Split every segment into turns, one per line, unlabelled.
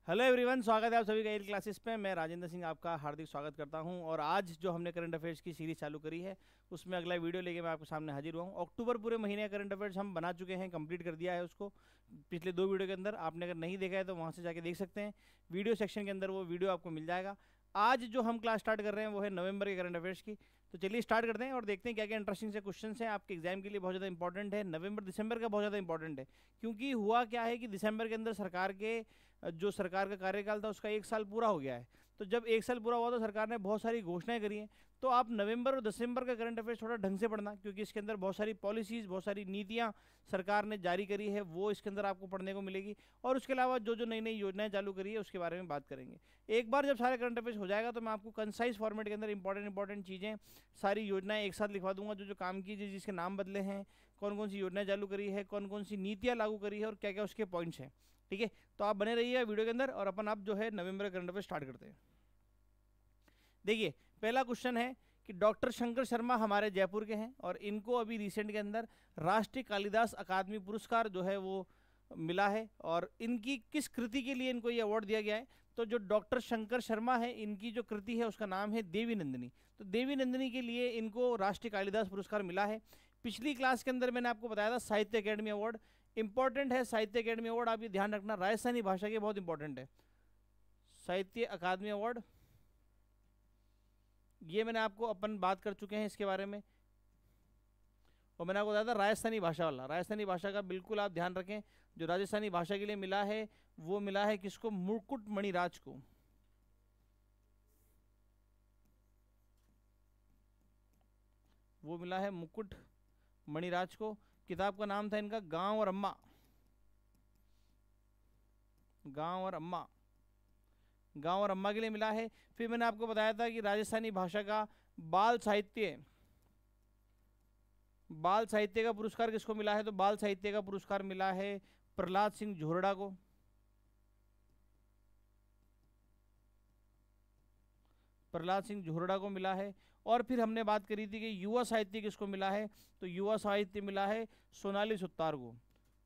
Hello everyone, स्वागत है आप सभी का एल क्लासेस पे। मैं राजेंद्र सिंह आपका हार्दिक स्वागत करता हूं। और आज जो हमने करंट अफेयर्स की सीरीज चालू करी है उसमें अगला वीडियो लेके मैं आपके सामने हाजिर हुआ हूं। अक्टूबर पूरे महीने करंट अफेयर्स हम बना चुके हैं, कंप्लीट कर दिया है उसको पिछले 2 वीडियो के अंदर। आपने अगर नहीं देखा है तो वहाँ से जाके देख सकते हैं, वीडियो सेक्शन के अंदर वो वीडियो आपको मिल जाएगा। आज जो हम क्लास स्टार्ट कर रहे हैं वो है नवंबर के करंट अफेयर्स की। तो चलिए स्टार्ट करते हैं और देखते हैं क्या क्या इंटरेस्टिंग से क्वेश्चन हैं आपके एग्जाम के लिए। बहुत ज़्यादा इंपॉर्टेंट है, नवंबर दिसंबर का बहुत ज़्यादा इंपॉर्टेंट है। क्योंकि हुआ क्या है कि दिसंबर के अंदर सरकार का कार्यकाल था उसका 1 साल पूरा हो गया है। तो जब 1 साल पूरा हुआ तो सरकार ने बहुत सारी घोषणाएं करी हैं। तो आप नवंबर और दिसंबर का करंट अफेयर्स थोड़ा ढंग से पढ़ना, क्योंकि इसके अंदर बहुत सारी पॉलिसीज़, बहुत सारी नीतियां सरकार ने जारी करी है, वो इसके अंदर आपको पढ़ने को मिलेगी। और उसके अलावा जो जो नई नई योजनाएं चालू करी है उसके बारे में बात करेंगे। एक बार जब सारे करंट अफेयर्स हो जाएगा तो मैं आपको कंसाइज फॉर्मेट के अंदर इंपॉर्टेंट चीज़ें, सारी योजनाएं एक साथ लिखवा दूंगा, जो जो काम की जिसके नाम बदले हैं, कौन कौन सी योजनाएं चालू करी है, कौन कौन सी नीतियाँ लागू करी है और क्या क्या उसके पॉइंट्स हैं। ठीक है, तो आप बने रहिए वीडियो के अंदर और अपन अब जो है नवंबर करंट अफेयर स्टार्ट करते हैं। देखिए, पहला क्वेश्चन है कि डॉक्टर शंकर शर्मा हमारे जयपुर के हैं और इनको अभी रिसेंट के अंदर राष्ट्रीय कालिदास अकादमी पुरस्कार जो है वो मिला है। और इनकी किस कृति के लिए इनको ये अवार्ड दिया गया है? तो जो डॉक्टर शंकर शर्मा है, इनकी जो कृति है उसका नाम है देवी नंदिनी। तो देवी नंदिनी के लिए इनको राष्ट्रीय कालिदास पुरस्कार मिला है। पिछली क्लास के अंदर मैंने आपको बताया था साहित्य अकेडमी अवार्ड इंपॉर्टेंट है। साहित्य अकेडमी अवार्ड आप ये ध्यान रखना, राजस्थानी भाषा के बहुत इंपॉर्टेंट है। साहित्य अकादमी अवार्ड ये मैंने आपको अपन बात कर चुके हैं इसके बारे में, और मैंने आपको बताया था राजस्थानी भाषा वाला। राजस्थानी भाषा का बिल्कुल आप ध्यान रखें। जो राजस्थानी भाषा के लिए मिला है वो मिला है किसको? मुकुट मणिराज को। वो मिला है मुकुट मणिराज को। किताब का नाम था इनका गांव और अम्मा। गांव और अम्मा, गांव और अम्मा के लिए मिला है। फिर मैंने आपको बताया था कि राजस्थानी भाषा का बाल साहित्य का पुरस्कार किसको मिला है? तो बाल साहित्य का पुरस्कार मिला है प्रहलाद सिंह झोरड़ा को। प्रहलाद सिंह झोरड़ा को मिला है। और फिर हमने बात करी थी कि युवा साहित्य किसको मिला है? तो युवा साहित्य मिला है सोनाली सुतार को।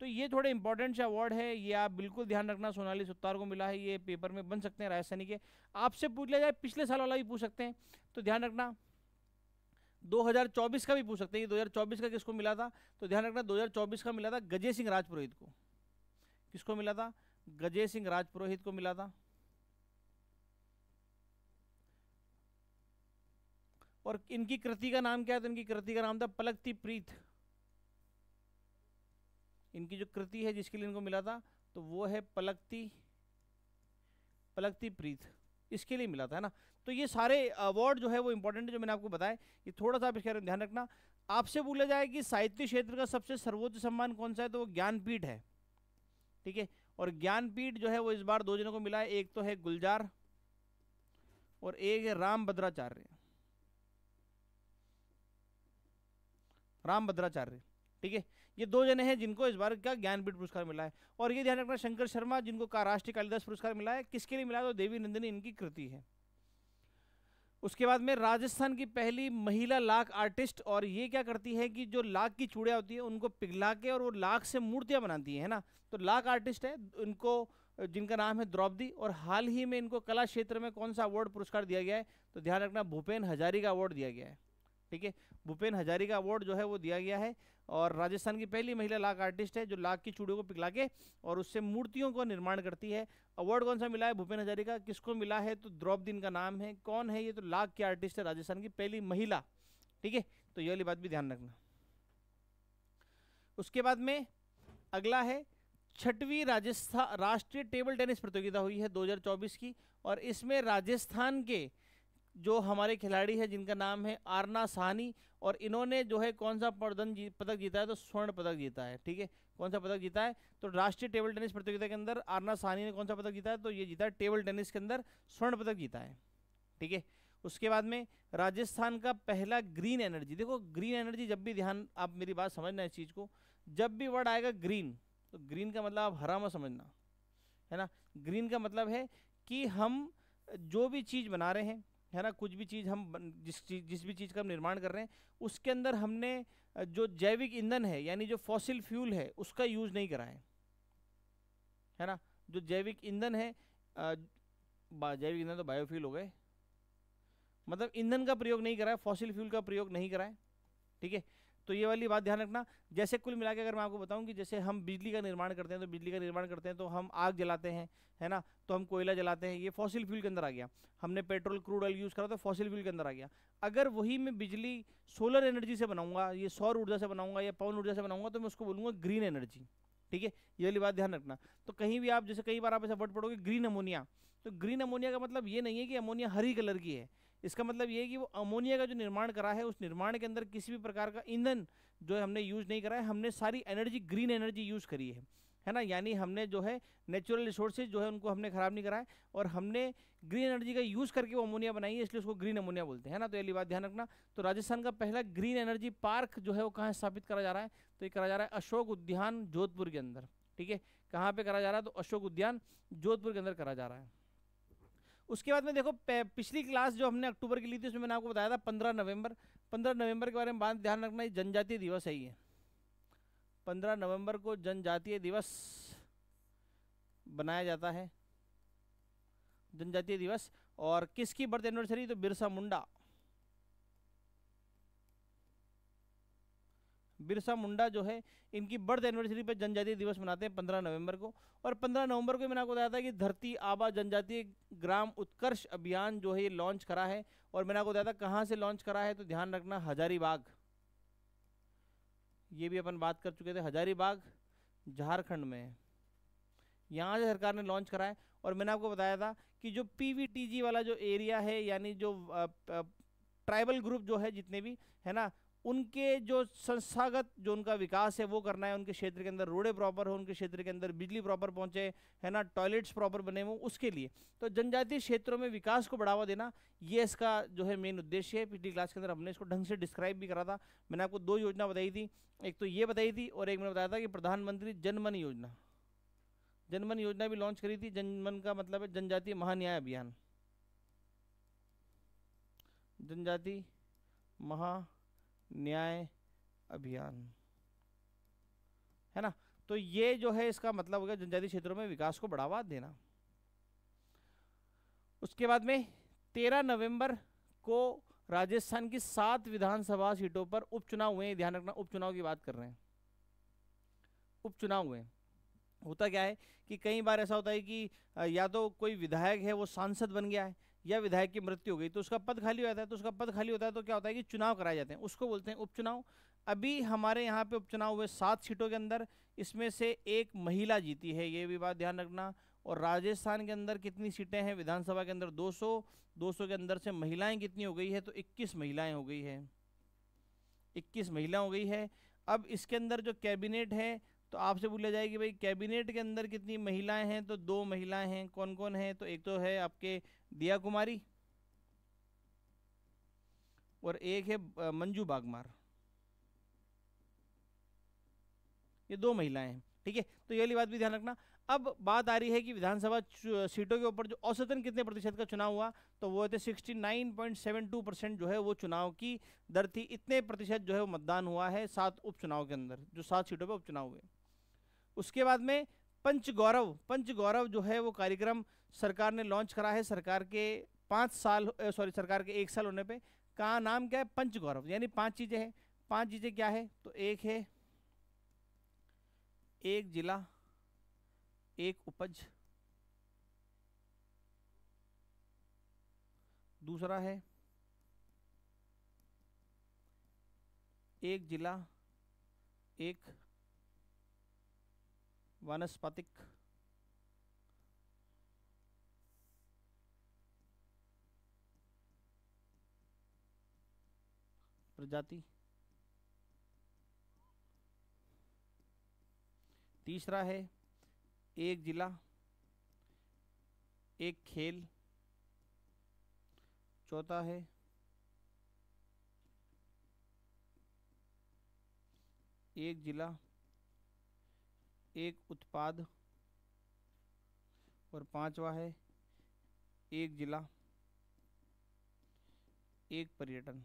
तो ये थोड़े इंपॉर्टेंट से अवार्ड है, ये आप बिल्कुल ध्यान रखना। सोनाली सुतार को मिला है, ये पेपर में बन सकते हैं राजस्थानी के। आपसे पूछ लिया जाए पिछले साल वाला भी पूछ सकते हैं, तो ध्यान रखना। 2024 का भी पूछ सकते हैं कि 2024 का किसको मिला था? तो ध्यान रखना 2024 का मिला था गजय सिंह राजपुरोहित को। किसको मिला था? गजय सिंह राजपुरोहित को मिला था। और इनकी कृति का नाम क्या है? तो इनकी कृति का नाम था पलकती प्रीत। इनकी जो कृति है जिसके लिए इनको मिला था तो वो है पलकती प्रीत, इसके लिए मिला था, है ना। तो ये सारे अवार्ड जो है वो इंपॉर्टेंट है जो मैंने आपको बताया। ये थोड़ा सा आप इसके बारे में ध्यान रखना। आपसे बोला जाए कि साहित्य क्षेत्र का सबसे सर्वोच्च सम्मान कौन सा है? तो वो ज्ञानपीठ है। ठीक है, और ज्ञानपीठ जो है वो इस बार 2 जनों को मिला है। एक तो है गुलजार और एक है रामभद्राचार्य। ठीक है, ये 2 जने हैं जिनको इस बार का ज्ञानपीठ पुरस्कार मिला है। और ये ध्यान रखना शंकर शर्मा जिनको का राष्ट्रीय कालिदास पुरस्कार मिला है, किसके लिए मिला? तो देवी नंदिनी इनकी कृति है। उसके बाद में राजस्थान की पहली महिला लाख आर्टिस्ट, और ये क्या करती है कि जो लाख की चूड़ियाँ होती है उनको पिघला के और वो लाख से मूर्तियाँ बनाती है ना। तो लाख आर्टिस्ट है इनको, जिनका नाम है द्रौपदी। और हाल ही में इनको कला क्षेत्र में कौन सा अवार्ड पुरस्कार दिया गया है? तो ध्यान रखना भूपेन हजारिका अवार्ड दिया गया है। ठीक है, भूपेन हजारिका अवार्ड जो है वो दिया गया है। और राजस्थान की पहली महिला लाख आर्टिस्ट है जो लाख की चूड़ियों को पिघला के और उससे मूर्तियों को निर्माण करती है। अवार्ड कौन सा मिला है? भूपेन हजारिका। किसको मिला है? तो द्रौपदी इनका नाम है। कौन है ये? तो लाख की आर्टिस्ट है, राजस्थान की पहली महिला। ठीक है, तो ये वाली बात भी ध्यान रखना। उसके बाद में अगला है 6वीं राजस्थान राष्ट्रीय टेबल टेनिस प्रतियोगिता हुई है 2024 की। और इसमें राजस्थान के जो हमारे खिलाड़ी है जिनका नाम है आरना साहनी, और इन्होंने जो है कौन सा पदक जीता है? तो स्वर्ण पदक जीता है। ठीक है, कौन सा पदक जीता है? तो राष्ट्रीय टेबल टेनिस प्रतियोगिता के अंदर आरना साहनी ने कौन सा पदक जीता है? तो ये जीता है टेबल टेनिस के अंदर स्वर्ण पदक जीता है। ठीक है, उसके बाद में राजस्थान का पहला ग्रीन एनर्जी। देखो ग्रीन एनर्जी, जब भी ध्यान, आप मेरी बात समझना इस चीज़ को, जब भी वर्ड आएगा ग्रीन, तो ग्रीन का मतलब आप हरा मत समझना, है ना। ग्रीन का मतलब है कि हम जो भी चीज़ बना रहे हैं, है ना, कुछ भी चीज़ हम जिस भी चीज़ का हम निर्माण कर रहे हैं उसके अंदर हमने जो जैविक ईंधन है यानी जो फॉसिल फ्यूल है उसका यूज़ नहीं करा है ना। जो जैविक ईंधन है जैविक ईंधन तो बायोफ्यूल हो गए, मतलब ईंधन का प्रयोग नहीं करा है, फॉसिल फ्यूल का प्रयोग नहीं करा है, ठीक है। तो ये वाली बात ध्यान रखना। जैसे कुल मिला के अगर मैं आपको बताऊं कि जैसे हम बिजली का निर्माण करते हैं, तो बिजली का निर्माण करते हैं तो हम आग जलाते हैं, है ना, तो हम कोयला जलाते हैं, ये फॉसिल फ्यूल के अंदर आ गया। हमने पेट्रोल क्रूड ऑयल यूज़ करा तो फॉसिल फ्यूल के अंदर आ गया। अगर वही मैं बिजली सोलर एनर्जी से बनाऊंगा, ये सौर ऊर्जा से बनाऊंगा या पवन ऊर्जा से बनाऊंगा, तो मैं उसको बोलूंगा ग्रीन एनर्जी, ठीक है। ये वाली बात ध्यान रखना। तो कहीं भी आप जैसे कई बार आप ऐसा वर्ड पढ़ोगे ग्रीन अमोनिया, तो ग्रीन अमोनिया का मतलब ये नहीं है कि अमोनिया हरी कलर की है, इसका मतलब ये है कि वो अमोनिया का जो निर्माण करा है, उस निर्माण के अंदर किसी भी प्रकार का ईंधन जो है हमने यूज नहीं करा है, हमने सारी एनर्जी ग्रीन एनर्जी यूज करी है ना। यानी हमने जो है नेचुरल रिसोर्सेज जो है उनको हमने खराब नहीं करा है, और हमने ग्रीन एनर्जी का यूज करके वो अमोनिया बनाई है, इसलिए उसको ग्रीन अमोनिया बोलते हैं, है ना। तो ये बात ध्यान रखना। तो राजस्थान का पहला ग्रीन एनर्जी पार्क जो है वो कहाँ स्थापित करा जा रहा है, तो ये करा जा रहा है अशोक उद्यान जोधपुर के अंदर, ठीक है। कहाँ पे करा जा रहा है, तो अशोक उद्यान जोधपुर के अंदर करा जा रहा है। उसके बाद में देखो पिछली क्लास जो हमने अक्टूबर की ली थी, उसमें मैंने आपको बताया था 15 नवंबर, 15 नवंबर के बारे में बात ध्यान रखना, ये जनजातीय दिवस है। ये 15 नवंबर को जनजातीय दिवस बनाया जाता है, जनजातीय दिवस। और किसकी बर्थ एनिवर्सरी, तो बिरसा मुंडा, बिरसा मुंडा जो है इनकी बर्थ एनिवर्सरी पर जनजातीय दिवस मनाते हैं 15 नवंबर को। और 15 नवंबर को मैंने आपको बताया था कि धरती आबा जनजातीय ग्राम उत्कर्ष अभियान जो है ये लॉन्च करा है। और मैंने आपको बताया था कहाँ से लॉन्च करा है, तो ध्यान रखना हजारीबाग, ये भी अपन बात कर चुके थे, हजारीबाग झारखंड में है, यहाँ से सरकार ने लॉन्च करा है। और मैंने आपको बताया था कि जो पीवीटीजी वाला जो एरिया है, यानी जो ट्राइबल ग्रुप जो है जितने भी है ना, उनके जो संस्थागत जो उनका विकास है वो करना है, उनके क्षेत्र के अंदर रोडे प्रॉपर हो, उनके क्षेत्र के अंदर बिजली प्रॉपर पहुंचे, है ना, टॉयलेट्स प्रॉपर बने हो, उसके लिए। तो जनजातीय क्षेत्रों में विकास को बढ़ावा देना, ये इसका जो है मेन उद्देश्य है। पिछली क्लास के अंदर हमने इसको ढंग से डिस्क्राइब भी करा था। मैंने आपको दो योजना बताई थी, एक तो ये बताई थी और एक मैंने बताया था कि प्रधानमंत्री जनमन योजना, जनमन योजना भी लॉन्च करी थी। जनमन का मतलब है जनजातीय महान्याय अभियान, जनजाति महान्याय अभियान, है ना। तो ये जो है इसका मतलब हो गया जनजातीय क्षेत्रों में विकास को बढ़ावा देना। उसके बाद में 13 नवंबर को राजस्थान की 7 विधानसभा सीटों पर उपचुनाव हुए, ध्यान रखना उपचुनाव की बात कर रहे हैं, उपचुनाव हुए। होता क्या है कि कई बार ऐसा होता है कि या तो कोई विधायक है वो सांसद बन गया है, या विधायक की मृत्यु हो गई तो उसका पद खाली हो जाता है। तो उसका पद खाली होता है तो क्या होता है कि चुनाव कराए जाते हैं, उसको बोलते हैं उपचुनाव। अभी हमारे यहाँ पे उपचुनाव हुए 7 सीटों के अंदर, इसमें से एक महिला जीती है, ये भी बात ध्यान रखना। और राजस्थान के अंदर कितनी सीटें हैं विधानसभा के अंदर, 200, 200 के अंदर से महिलाएं कितनी हो गई है, तो 21 महिलाएं हो गई है, 21 महिला हो गई है। अब इसके अंदर जो कैबिनेट है, तो आपसे पूछा जाएगी भाई कैबिनेट के अंदर कितनी महिलाएं हैं, तो 2 महिलाएं हैं। कौन कौन है, तो एक तो है आपके दिया कुमारी और एक है मंजू बागमार, ये 2 महिलाएं हैं, ठीक है। तो ये वाली बात भी ध्यान रखना। अब बात आ रही है कि विधानसभा सीटों के ऊपर जो औसतन कितने प्रतिशत का चुनाव हुआ, तो वो थे 69.72% जो है वो चुनाव की दर थी। इतने प्रतिशत जो है वो मतदान हुआ है 7 उपचुनाव के अंदर, जो 7 सीटों पर उपचुनाव हुए। उसके बाद में पंच गौरव, पंच गौरव जो है वो कार्यक्रम सरकार ने लॉन्च करा है, सरकार के 5 साल सॉरी सरकार के 1 साल होने पे। कहा नाम क्या है, पंच गौरव, यानी 5 चीजें हैं। 5 चीजें क्या है, तो एक है एक जिला एक उपज, दूसरा है एक जिला एक वानस्पतिक प्रजाति, तीसरा है एक जिला एक खेल, चौथा है एक जिला एक उत्पाद, और पांचवा है एक जिला एक पर्यटन,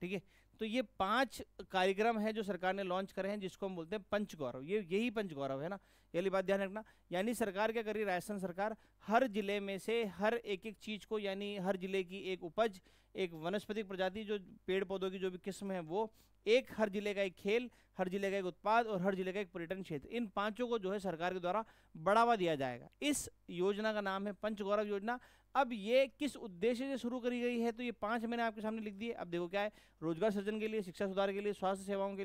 ठीक है। तो ये 5 कार्यक्रम है जो सरकार ने लॉन्च करे हैं, जिसको हम बोलते हैं पंचगौरव। ये यही पंचगौरव है ना, ये वाली बात ध्यान रखना। यानी सरकार क्या कर रही है, राजस्थान सरकार हर जिले में से हर एक एक चीज को, यानी हर जिले की एक उपज, एक वनस्पतिक प्रजाति, जो पेड़ पौधों की जो भी किस्म है वो, एक हर जिले का एक खेल, हर जिले का एक उत्पाद और हर जिले का एक पर्यटन क्षेत्र, इन पांचों को जो है सरकार के द्वारा बढ़ावा दिया जाएगा। इस योजना का नाम है पंचगौरव योजना। अब ये किस उद्देश्य से शुरू करी गई है, तो ये 5 मैंने आपके सामने लिख दिए। अब देखो क्या है, रोजगार सृजन के लिए, शिक्षा सुधार के लिए, स्वास्थ्य सेवाओं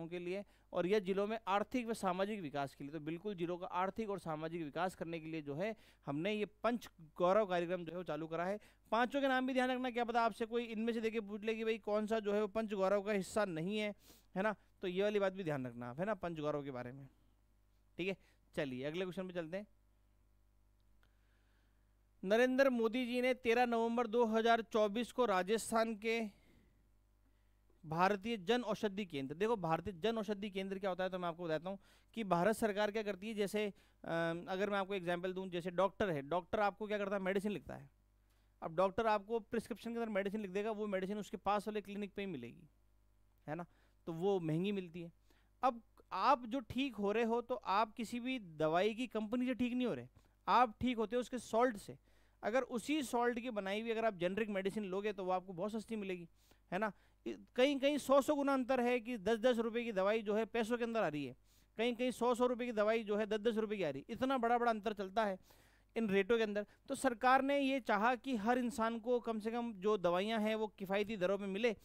के लिए और यह जिलों में आर्थिक व सामाजिक विकास के लिए। तो बिल्कुल जिलों का आर्थिक और सामाजिक विकास करने के लिए जो है हमने ये पंच गौरव कार्यक्रम जो है वो चालू करा है। पांचों के नाम भी ध्यान रखना, क्या पता आपसे कोई इनमें से देके पूछ ले कि भाई कौन सा जो है वो पंच गौरव का हिस्सा नहीं है ना, तो ये वाली बात भी ध्यान रखना आप, है ना, पंच गौरव के बारे में। ठीक है, चलिए अगले क्वेश्चन पे चलते हैं। नरेंद्र मोदी जी ने 13 नवंबर 2024 को राजस्थान के भारतीय जन औषधि केंद्र, देखो भारतीय जन औषधि केंद्र क्या होता है तो मैं आपको बताता हूँ कि भारत सरकार क्या करती है, जैसे अगर मैं आपको एग्जांपल दूं, जैसे डॉक्टर है, डॉक्टर आपको क्या करता है, मेडिसिन लिखता है। अब डॉक्टर आपको प्रिस्क्रिप्शन के अंदर मेडिसिन लिख देगा, वो मेडिसिन उसके पास वाले क्लिनिक पे ही मिलेगी, है ना, तो वो महंगी मिलती है। अब आप जो ठीक हो रहे हो, तो आप किसी भी दवाई की कंपनी से ठीक नहीं हो रहे, आप ठीक होते हो उसके सॉल्ट से। अगर उसी सॉल्ट की बनाई हुई अगर आप जेनरिक मेडिसिन लोगे तो वो आपको बहुत सस्ती मिलेगी, है ना। कहीं कहीं 100 गुना अंतर है कि 10-10 रुपए की दवाई जो है पैसों के अंदर आ रही है, कहीं कहीं 100 रुपए की दवाई जो है 10-10 रुपए की आ रही है, इतना बड़ा बड़ा अंतर चलता है इन रेटों के अंदर। तो सरकार ने ये चाहा कि हर इंसान को कम से कम जो दवाइयां हैं वो किफ़ायती दरों में मिले,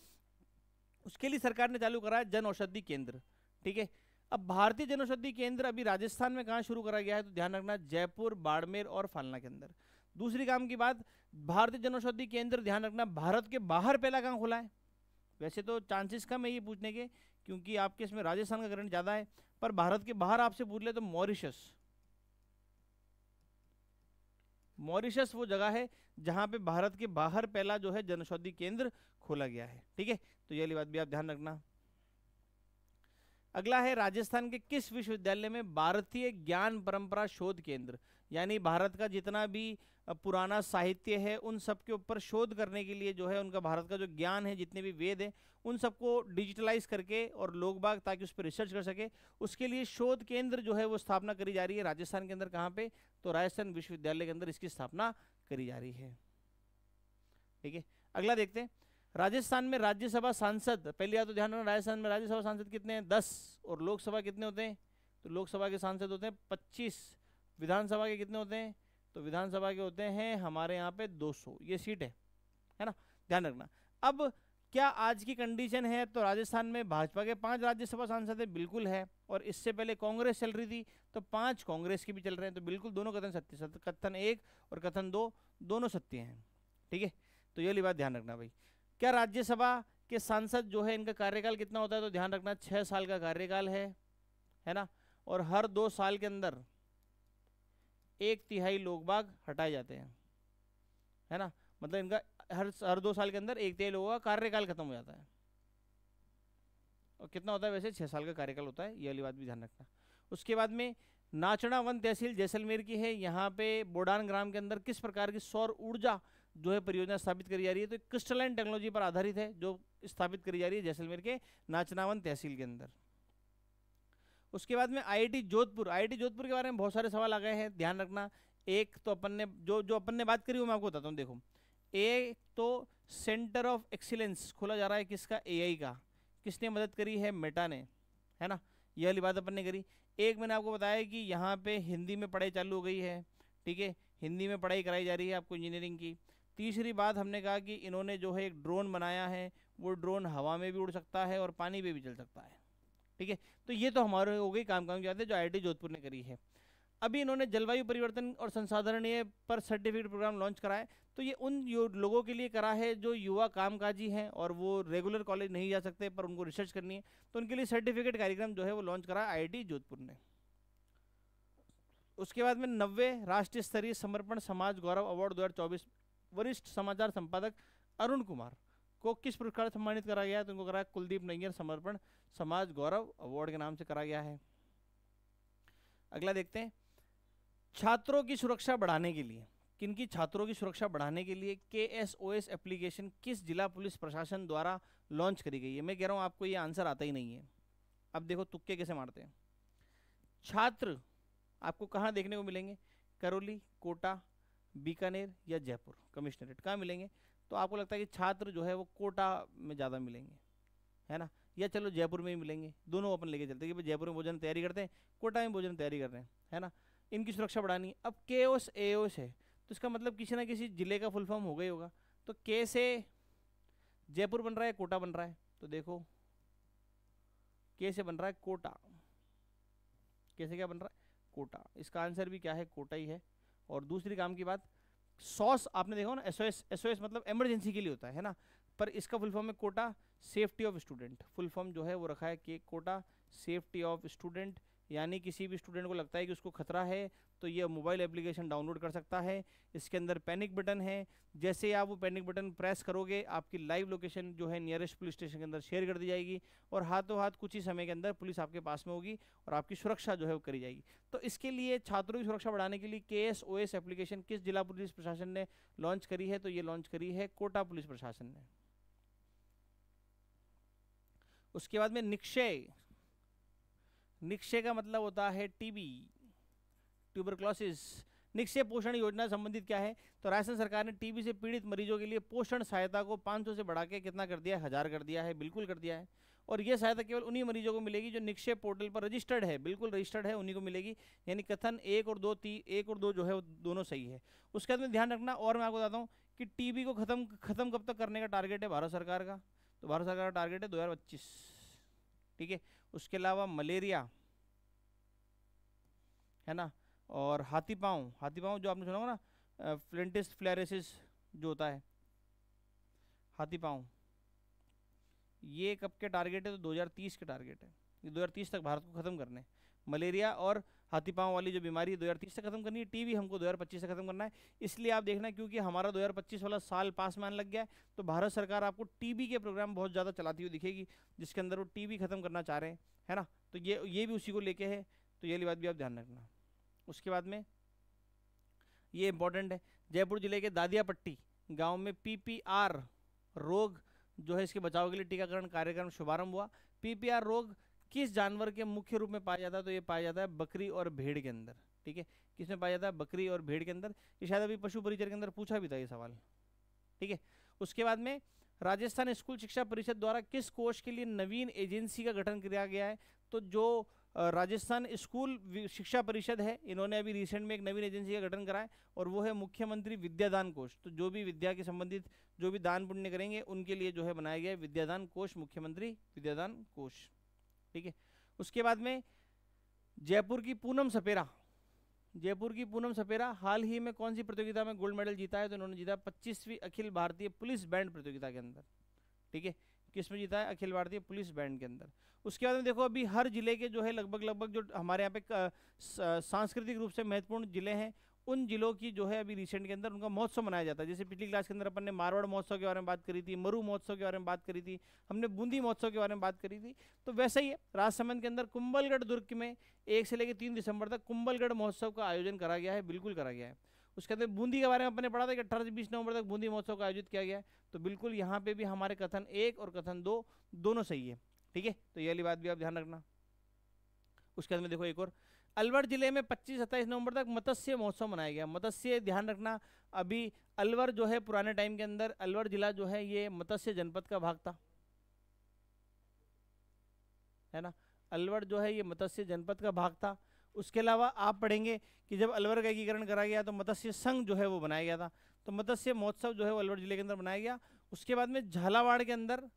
उसके लिए सरकार ने चालू करा है जन औषधि केंद्र। ठीक है, अब भारतीय जन औषधि केंद्र अभी राजस्थान में कहाँ शुरू करा गया है, तो ध्यान रखना जयपुर, बाड़मेर और फालना के अंदर। दूसरी काम की बात, भारतीय जन औषधि केंद्र ध्यान रखना भारत के बाहर पहला कहाँ खुला है। वैसे तो चांसेस कम है ये पूछने के, क्योंकि आपके इसमें राजस्थान का करंट ज्यादा है, पर भारत के बाहर आपसे पूछ ले तो मॉरिशस वो जगह है जहां पे भारत के बाहर पहला जो है जनऔषधि केंद्र खोला गया है। ठीक है, तो ये वाली बात भी आप ध्यान रखना। अगला है, राजस्थान के किस विश्वविद्यालय में भारतीय ज्ञान परंपरा शोध केंद्र, यानी भारत का जितना भी पुराना साहित्य है उन सब के ऊपर शोध करने के लिए जो है उनका भारत का जो ज्ञान है, जितने भी वेद हैं उन सबको डिजिटलाइज करके और लोग बाग ताकि उस पर रिसर्च कर सके, उसके लिए शोध केंद्र जो है वो स्थापना करी जा रही है राजस्थान के अंदर। कहाँ पे, तो राजस्थान विश्वविद्यालय के अंदर इसकी स्थापना करी जा रही है। ठीक है, अगला देखते हैं, राजस्थान में राज्यसभा सांसद, पहली बात तो ध्यान रखना राजस्थान में राज्यसभा सांसद कितने हैं, 10, और लोकसभा कितने होते हैं, तो लोकसभा के सांसद होते हैं 25, विधानसभा के कितने होते हैं, तो विधानसभा के होते हैं हमारे यहाँ पे 200, ये सीट है ना, ध्यान रखना। अब क्या आज की कंडीशन है, तो राजस्थान में भाजपा के 5 राज्यसभा सांसद है, बिल्कुल है, और इससे पहले कांग्रेस चल रही थी तो 5 कांग्रेस के भी चल रहे हैं, तो बिल्कुल दोनों कथन सत्य, कथन 1 और कथन 2 दोनों सत्य हैं। ठीक है, तो ये वाली बात ध्यान रखना भाई। क्या राज्यसभा के सांसद जो है इनका कार्यकाल कितना होता है, तो ध्यान रखना 6 साल का कार्यकाल है ना, और हर 2 साल के अंदर 1/3 लोग बाग हटाए जाते हैं, है ना, मतलब इनका हर 2 साल के अंदर 1/3 लोगों का कार्यकाल खत्म हो जाता है। और कितना होता है, वैसे 6 साल का कार्यकाल होता है, ये वाली बात भी ध्यान रखना। उसके बाद में नाचना वन तहसील जैसलमेर की है, यहाँ पे बोडान ग्राम के अंदर किस प्रकार की सौर ऊर्जा जो है परियोजना स्थापित करी जा रही है, तो क्रिस्टलाइन टेक्नोलॉजी पर आधारित है जो स्थापित करी जा रही है जैसलमेर के नाचनावन तहसील के अंदर। उसके बाद में IIT जोधपुर, IIT जोधपुर के बारे में बहुत सारे सवाल आ गए हैं, ध्यान रखना। एक तो अपन ने जो अपन ने बात करी वो मैं आपको बताता हूँ। देखो, एक तो सेंटर ऑफ एक्सीलेंस खोला जा रहा है किसका, AI का, किसने मदद करी है, मेटा ने, है ना, यह वाली बात अपन ने करी। एक मैंने आपको बताया कि यहाँ पे हिंदी में पढ़ाई चालू हो गई है, ठीक है, हिंदी में पढ़ाई कराई जा रही है आपको इंजीनियरिंग की। तीसरी बात हमने कहा कि इन्होंने जो है एक ड्रोन बनाया है, वो ड्रोन हवा में भी उड़ सकता है और पानी में भी चल सकता है। ठीक है, तो ये तो हमारे हो गई काम की बातें जो IIT जोधपुर ने करी है। अभी इन्होंने जलवायु परिवर्तन और संसाधनीय पर सर्टिफिकेट प्रोग्राम लॉन्च करा है, तो ये उन लोगों के लिए करा है जो युवा कामकाजी हैं और वो रेगुलर कॉलेज नहीं जा सकते पर उनको रिसर्च करनी है, तो उनके लिए सर्टिफिकेट कार्यक्रम जो है वो लॉन्च करा है IIT जोधपुर ने। उसके बाद में 90वें राष्ट्रीय स्तरीय समर्पण समाज गौरव अवार्ड 2024 वरिष्ठ समाचार संपादक अरुण कुमार को किस पुरस्कार से सम्मानित करा गया है, तो उनको करा कुलदीप नैयर समर्पण समाज गौरव अवार्ड के नाम से करा गया है। अगला देखते हैं, छात्रों की सुरक्षा बढ़ाने के लिए किनकी छात्रों की सुरक्षा बढ़ाने के लिए KSOS एप्लीकेशन किस जिला पुलिस प्रशासन द्वारा लॉन्च करी गई है? मैं कह रहा हूँ आपको ये आंसर आता ही नहीं है। अब देखो तुक्के कैसे मारते हैं। छात्र आपको कहाँ देखने को मिलेंगे? करौली, कोटा, बीकानेर या जयपुर कमिश्नरेट, कहाँ मिलेंगे? तो आपको लगता है कि छात्र जो है वो कोटा में ज़्यादा मिलेंगे, है ना, या चलो जयपुर में ही मिलेंगे। दोनों अपन लेके चलते हैं कि भाई जयपुर में भोजन तैयारी करते हैं, कोटा में भोजन तैयारी कर रहे हैं, है ना। इनकी सुरक्षा बढ़ानी है। अब KOS AOS है तो इसका मतलब किसी ना किसी जिले का फुल फॉर्म हो गई होगा। तो के से जयपुर बन रहा है, कोटा बन रहा है, तो देखो के से बन रहा है कोटा, कैसे क्या बन रहा है? कोटा। इसका आंसर भी क्या है? कोटा ही है। और दूसरी काम की बात, सॉस आपने देखा ना, SOS मतलब इमरजेंसी के लिए होता है ना, पर इसका फुल फॉर्म है Kota safety of student. Full form जो है वो रखा है कि कोटा सेफ्टी ऑफ स्टूडेंट, यानी किसी भी स्टूडेंट को लगता है कि उसको खतरा है तो ये मोबाइल एप्लीकेशन डाउनलोड कर सकता है। इसके अंदर पैनिक बटन है, जैसे आप वो पैनिक बटन प्रेस करोगे आपकी लाइव लोकेशन जो है नियरेस्ट पुलिस स्टेशन के अंदर शेयर कर दी जाएगी और हाथों हाथ कुछ ही समय के अंदर पुलिस आपके पास में होगी और आपकी सुरक्षा जो है वो करी जाएगी। तो इसके लिए छात्रों की सुरक्षा बढ़ाने के लिए KSOS एप्लीकेशन किस जिला पुलिस प्रशासन ने लॉन्च करी है? तो ये लॉन्च करी है कोटा पुलिस प्रशासन ने। उसके बाद में निक्षय, निक्षय का मतलब होता है TB, ट्यूबरक्लोसिस। निक्षय पोषण योजना संबंधित क्या है? तो राजस्थान सरकार ने TB से पीड़ित मरीजों के लिए पोषण सहायता को 500 से बढ़ा के कितना कर दिया है? 1000 कर दिया है। बिल्कुल कर दिया है। और ये सहायता केवल उन्हीं मरीजों को मिलेगी जो निक्षय पोर्टल पर रजिस्टर्ड है, बिल्कुल रजिस्टर्ड है, उन्हीं को मिलेगी। यानी कथन 1 और 2 जो है वो दोनों सही है। उसके बाद में ध्यान रखना, और मैं आपको बताता हूँ कि TB को खत्म कब तक करने का टारगेट है भारत सरकार का? तो भारत सरकार का टारगेट है 2025, ठीक है। उसके अलावा मलेरिया, है ना, और हाथी पाँव जो आपने सुना होगा ना, फ्लेंटिस फ्लेरेसिस जो होता है हाथी पाँव, ये कब के टारगेट है? तो 2030 के टारगेट है। ये 2030 तक भारत को खत्म करने। मलेरिया और हाथी पाँव वाली जो बीमारी 2030 तक खत्म करनी है, TB हमको 2025 से खत्म करना है। इसलिए आप देखना, क्योंकि हमारा 2025 वाला साल पास में आने लग गया है, तो भारत सरकार आपको TB के प्रोग्राम बहुत ज़्यादा चलाती हुई दिखेगी, जिसके अंदर वो TB खत्म करना चाह रहे हैं, है ना। तो ये भी उसी को लेके है, तो ये वाली बात भी आप ध्यान रखना। उसके बाद में ये इंपॉर्टेंट है, जयपुर जिले के दादियापट्टी गांव में PPR रोग जो है इसके बचाव के लिए टीकाकरण कार्यक्रम शुभारंभ हुआ। PPR रोग किस जानवर के मुख्य रूप में पाया जाता है? तो ये पाया जाता है बकरी और भेड़ के अंदर, ठीक है। किसमें पाया जाता है? बकरी और भेड़ के अंदर। ये शायद अभी पशु परिचर के अंदर पूछा भी था ये सवाल, ठीक है। उसके बाद में राजस्थान स्कूल शिक्षा परिषद द्वारा किस कोष के लिए नवीन एजेंसी का गठन किया गया है? तो जो राजस्थान स्कूल शिक्षा परिषद है, इन्होंने अभी रिसेंट में एक नवीन एजेंसी का गठन करा है और वो है मुख्यमंत्री विद्यादान कोष। तो जो भी विद्या के संबंधित जो भी दान पुण्य करेंगे उनके लिए जो है बनाया गया है विद्यादान कोष, मुख्यमंत्री विद्यादान कोष, ठीक है। उसके बाद में जयपुर की पूनम सपेरा हाल ही में कौन सी प्रतियोगिता में गोल्ड मेडल जीता है? तो इन्होंने जीता 25वीं अखिल भारतीय पुलिस बैंड प्रतियोगिता के अंदर, ठीक है। किसमें जीता है? अखिल भारतीय पुलिस बैंड के अंदर। उसके बाद में देखो, अभी हर जिले के जो है लगभग जो हमारे यहाँ पे सांस्कृतिक रूप से महत्वपूर्ण जिले हैं, उन जिलों की जो है अभी रिसेंट के अंदर उनका महोत्सव मनाया जाता है। जैसे पिछली क्लास के अंदर अपन ने मारवाड़ महोत्सव के बारे में बात करी थी, मरु महोत्सव के बारे में बात करी थी, हमने बूंदी महोत्सव के बारे में बात करी थी। तो वैसा ही है, राजसमंद के अंदर कुंभलगढ़ दुर्ग में 1 से लेकर 3 दिसंबर तक कुंभलगढ़ महोत्सव का आयोजन करा गया है, बिल्कुल करा गया है। उसके बाद बूंदी के बारे में अपने पढ़ा था कि 18 से 20 नवंबर तक बूंदी महोत्सव का आयोजित किया गया है। तो बिल्कुल यहाँ पे भी हमारे कथन 1 और कथन 2 दोनों सही है, ठीक है। तो ये वाली बात भी आप ध्यान रखना। उसके बाद में देखो एक और, अलवर जिले में 25-27 नवंबर तक मत्स्य महोत्सव मनाया गया। मत्स्य ध्यान रखना, अभी अलवर जो है पुराने टाइम के अंदर अलवर जिला जो है ये मत्स्य जनपद का भाग था, है ना। अलवर जो है ये मत्स्य जनपद का भाग था। उसके अलावा आप पढ़ेंगे कि जब अलवर का एकीकरण करा गया तो मत्स्य संघ जो है वो बनाया गया था। तो मत्स्य महोत्सव जो है वो अलवर जिले के अंदर बनाया गया। उसके बाद में झालावाड़ के अंदर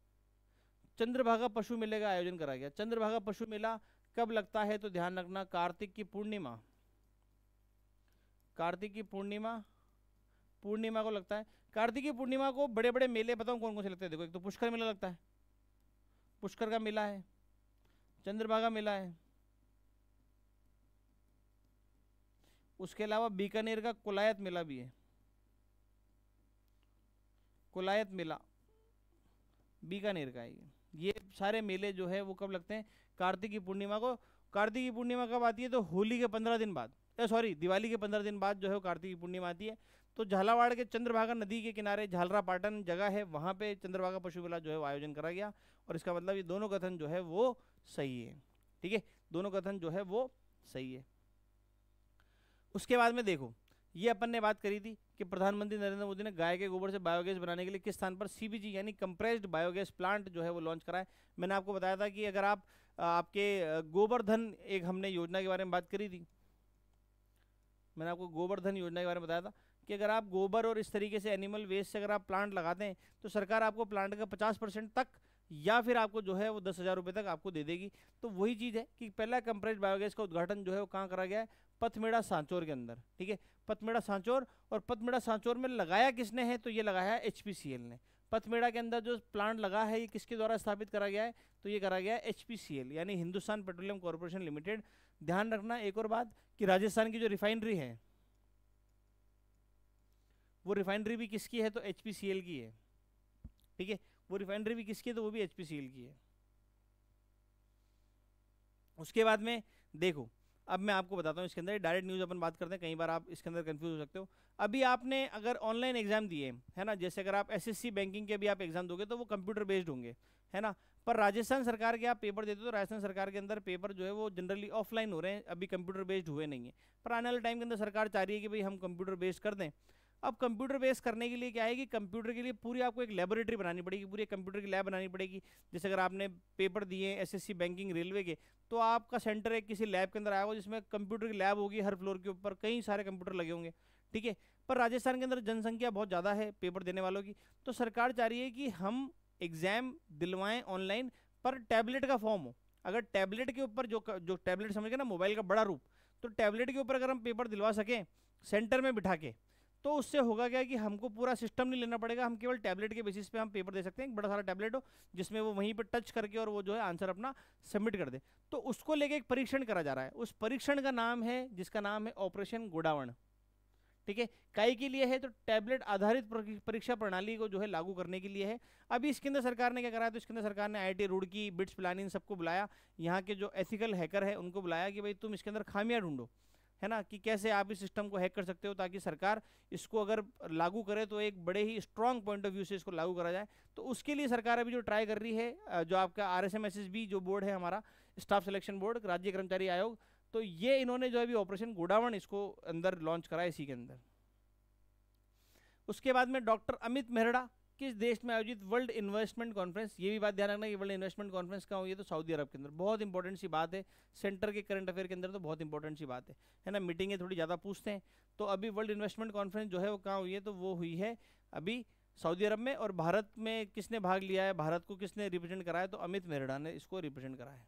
चंद्रभागा पशु मेले का आयोजन करा गया। चंद्रभागा पशु मेला कब लगता है? तो ध्यान रखना, कार्तिक की पूर्णिमा को लगता है। कार्तिक की पूर्णिमा को बड़े बड़े मेले बताऊं कौन कौन से लगते हैं? देखो, एक तो पुष्कर मेला लगता है, पुष्कर का मेला है, चंद्रभागा मेला है, उसके अलावा बीकानेर का कुलायत मेला भी है। कुलायत मेला बीकानेर का है। ये सारे मेले जो है वो कब लगते हैं? कार्तिक की पूर्णिमा को। कार्तिक की पूर्णिमा कब आती है? तो होली के 15 दिन बाद, दिवाली के 15 दिन बाद जो है वो कार्तिक की पूर्णिमा आती है। तो झालावाड़ के चंद्रभागा नदी के किनारे झालरापाटन जगह है, वहाँ पे चंद्रभागा पशु मेला जो है वो आयोजन करा गया। और इसका मतलब ये दोनों कथन जो है वो सही है। ठीक है, दोनों कथन जो है वो सही है। उसके बाद में देखो, ये अपन ने बात करी थी कि प्रधानमंत्री नरेंद्र मोदी ने गाय के गोबर से बायोगैस बनाने के लिए किस स्थान पर सीबीजी यानी कंप्रेस्ड बायोगैस प्लांट जो है वो लॉन्च करा है। मैंने आपको बताया था कि अगर आप आपके गोवर्धन, एक हमने योजना के बारे में बात करी थी, मैंने आपको गोवर्धन योजना के बारे में बताया था कि अगर आप गोबर और इस तरीके से एनिमल वेस्ट से अगर आप प्लांट लगाते हैं तो सरकार आपको प्लांट का 50% तक या फिर आपको जो है वो 10,000 रुपये तक आपको दे देगी। तो वही चीज़ है कि पहला कंप्रेस्ड बायोगैस का उद्घाटन जो है वो कहाँ करा गया है, पथमेड़ा सांचौर के अंदर। ठीक है, पथमेड़ा सांचौर, और पथमेड़ा सांचौर में लगाया किसने है, तो ये लगाया है HPCL ने। पथमेड़ा के अंदर जो प्लांट लगा है ये किसके द्वारा स्थापित करा गया है, तो ये करा गया है HPCL यानी हिंदुस्तान पेट्रोलियम कॉर्पोरेशन लिमिटेड। ध्यान रखना एक और बात कि राजस्थान की जो रिफाइनरी है वो रिफाइनरी भी किसकी है, तो HPCL की है। ठीक है, वो रिफाइनरी भी किसकी है, तो वो भी HPCL की है। उसके बाद में देखो, अब मैं आपको बताता हूँ इसके अंदर डायरेक्ट न्यूज़ अपन बात करते हैं, कई बार आप इसके अंदर कंफ्यूज हो सकते हो। अभी आपने अगर ऑनलाइन एग्जाम दिए है ना, जैसे अगर आप SSC बैंकिंग के भी आप एग्जाम दोगे तो वो कंप्यूटर बेस्ड होंगे, है ना। पर राजस्थान सरकार के आप पेपर देते हो तो राजस्थान सरकार के अंदर पेपर जो है वो जनरली ऑफलाइन हो रहे हैं, अभी कंप्यूटर बेस्ड हुए नहीं है। पर आने वाले टाइम के अंदर सरकार चाह रही है कि भाई हम कंप्यूटर बेस्ड कर दें। अब कंप्यूटर बेस करने के लिए क्या है कि कंप्यूटर के लिए पूरी आपको एक लेबोरेटरी बनानी पड़ेगी, पूरी कंप्यूटर की लैब बनानी पड़ेगी। जैसे अगर आपने पेपर दिए SSC बैंकिंग रेलवे के, तो आपका सेंटर एक किसी लैब के अंदर आया होगा जिसमें कंप्यूटर की लैब होगी, हर फ्लोर के ऊपर कई सारे कंप्यूटर लगे होंगे। ठीक है, पर राजस्थान के अंदर जनसंख्या बहुत ज़्यादा है पेपर देने वालों की, तो सरकार चाह रही है कि हम एग्ज़ाम दिलवाएं ऑनलाइन, पर टैबलेट का फॉर्म हो। अगर टैबलेट के ऊपर जो टैबलेट समझ गए ना, मोबाइल का बड़ा रूप, तो टैबलेट के ऊपर अगर हम पेपर दिलवा सकें सेंटर में बिठा के, तो उससे होगा क्या कि हमको पूरा सिस्टम नहीं लेना पड़ेगा, हम केवल टैबलेट के बेसिस पे हम पेपर दे सकते हैं। एक बड़ा सारा टैबलेट हो जिसमें वो वहीं पर टच करके और वो जो है आंसर अपना सबमिट कर दे। तो उसको लेके एक परीक्षण करा जा रहा है, उस परीक्षण का नाम है, जिसका नाम है ऑपरेशन गोडावण। ठीक है, काई के लिए है, तो टैबलेट आधारित परीक्षा प्रणाली को जो है लागू करने के लिए है। अभी इसके अंदर सरकार ने क्या करा है, तो इसके अंदर सरकार ने IIT रुड़की, बिट्स पिलानी, इन सबको बुलाया, यहाँ के जो एथिकल हैकर है उनको बुलाया कि भाई तुम इसके अंदर खामियां ढूंढो, है ना, कि कैसे आप इस सिस्टम को हैक कर सकते हो, ताकि सरकार इसको अगर लागू करे तो एक बड़े ही स्ट्रॉन्ग पॉइंट ऑफ व्यू से इसको लागू करा जाए। तो उसके लिए सरकार अभी जो ट्राई कर रही है, जो आपका RSMSSB जो बोर्ड है हमारा, स्टाफ सिलेक्शन बोर्ड, राज्य कर्मचारी आयोग, तो ये इन्होंने जो है अभी ऑपरेशन गोडावण इसको अंदर लॉन्च करा है इसी के अंदर। उसके बाद में डॉक्टर अमित मेहरा किस देश में आयोजित वर्ल्ड इन्वेस्टमेंट कॉन्फ्रेंस, ये भी बात ध्यान रखना कि वर्ल्ड इन्वेस्टमेंट कॉन्फ्रेंस कहाँ हुई है, तो सऊदी अरब के अंदर। बहुत इंपॉर्टेंट सी बात है, सेंटर के करंट अफेयर के अंदर तो बहुत इंपॉर्टेंट सी बात है ना, मीटिंगें थोड़ी ज़्यादा पूछते हैं। तो अभी वर्ल्ड इन्वेस्टमेंट कॉन्फ्रेंस जो है वो कहाँ हुई है, तो वो हुई है अभी सऊदी अरब में। और भारत में किसने भाग लिया है, भारत को किसने रिप्रेजेंट करा है, तो अमित मेहरा ने इसको रिप्रेजेंट करा है।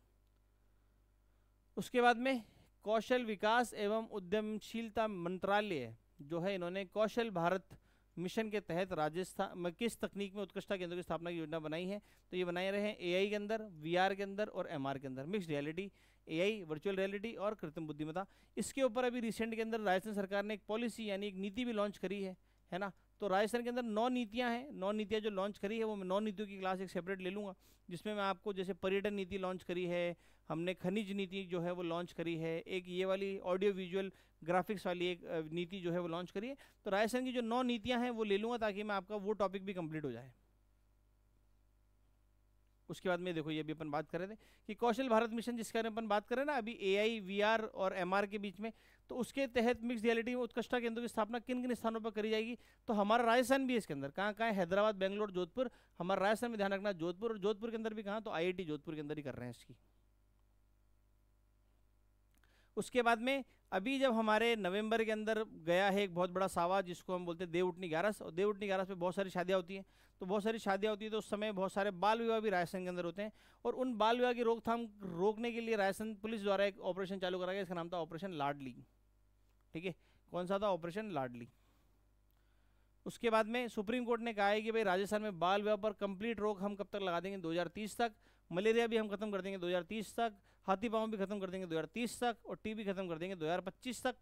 उसके बाद में कौशल विकास एवं उद्यमशीलता मंत्रालय जो है, इन्होंने कौशल भारत मिशन के तहत राजस्थान में किस तकनीक में उत्कृष्टता केंद्र की स्थापना की योजना बनाई है, तो ये बनाए रहे हैं AI के अंदर, VR के अंदर और MR के अंदर, mix reality, AI, virtual reality और कृत्रिम बुद्धिमत्ता। इसके ऊपर अभी रिसेंट के अंदर राजस्थान सरकार ने एक पॉलिसी यानी एक नीति भी लॉन्च करी है ना। तो राजस्थान के अंदर 9 नीतियां हैं, 9 नीतियां जो लॉन्च करी है वो मैं 9 नीतियों की क्लास एक सेपरेट ले लूँगा, जिसमें मैं आपको जैसे पर्यटन नीति लॉन्च करी है हमने, खनिज नीति जो है वो लॉन्च करी है, एक ये वाली ऑडियो विजुअल ग्राफिक्स वाली एक नीति जो है वो लॉन्च करी है। तो राजस्थान की जो 9 नीतियां हैं वो ले लूँगा ताकि मैं आपका वो टॉपिक भी कंप्लीट हो जाए। उसके बाद में देखो, ये भी अपन बात कर रहे थे कि कौशल भारत मिशन जिसके बारे में अपन बात कर रहे हैं ना अभी, AI, VR और MR के बीच में, तो उसके तहत मिक्स रियलिटी में उत्कृष्टता केंद्रों की स्थापना किन किन स्थानों पर करी जाएगी, तो हमारा राजस्थान भी है इसके अंदर। कहाँ कहाँ है, हैदराबाद, बेंगलोर, जोधपुर, हमारा राजस्थान में ध्यान रखना जोधपुर, और जोधपुर के अंदर भी कहाँ, तो IIT जोधपुर के अंदर ही कर रहे हैं इसकी। उसके बाद में अभी जब हमारे नवंबर के अंदर गया है एक बहुत बड़ा सावा जिसको हम बोलते हैं देवउठनी ग्यारस, और देवउठनी ग्यारस में बहुत सारी शादियाँ होती हैं, तो बहुत सारी शादियाँ होती है, तो उस समय बहुत सारे बाल विवाह भी राजस्थान के अंदर होते हैं। और उन बाल विवाह की रोकथाम रोकने के लिए राजस्थान पुलिस द्वारा एक ऑपरेशन चालू करा गया, इसका नाम था ऑपरेशन लाडली। ठीक है, कौन सा था, ऑपरेशन लाडली। उसके बाद में सुप्रीम कोर्ट ने कहा है कि भाई राजस्थान में बाल विवाह पर कंप्लीट रोक हम कब तक लगा देंगे, 2030 तक। मलेरिया भी हम खत्म कर देंगे 2030 तक, हाथी पाँव भी खत्म कर देंगे 2030 तक, और TB खत्म कर देंगे 2025 तक।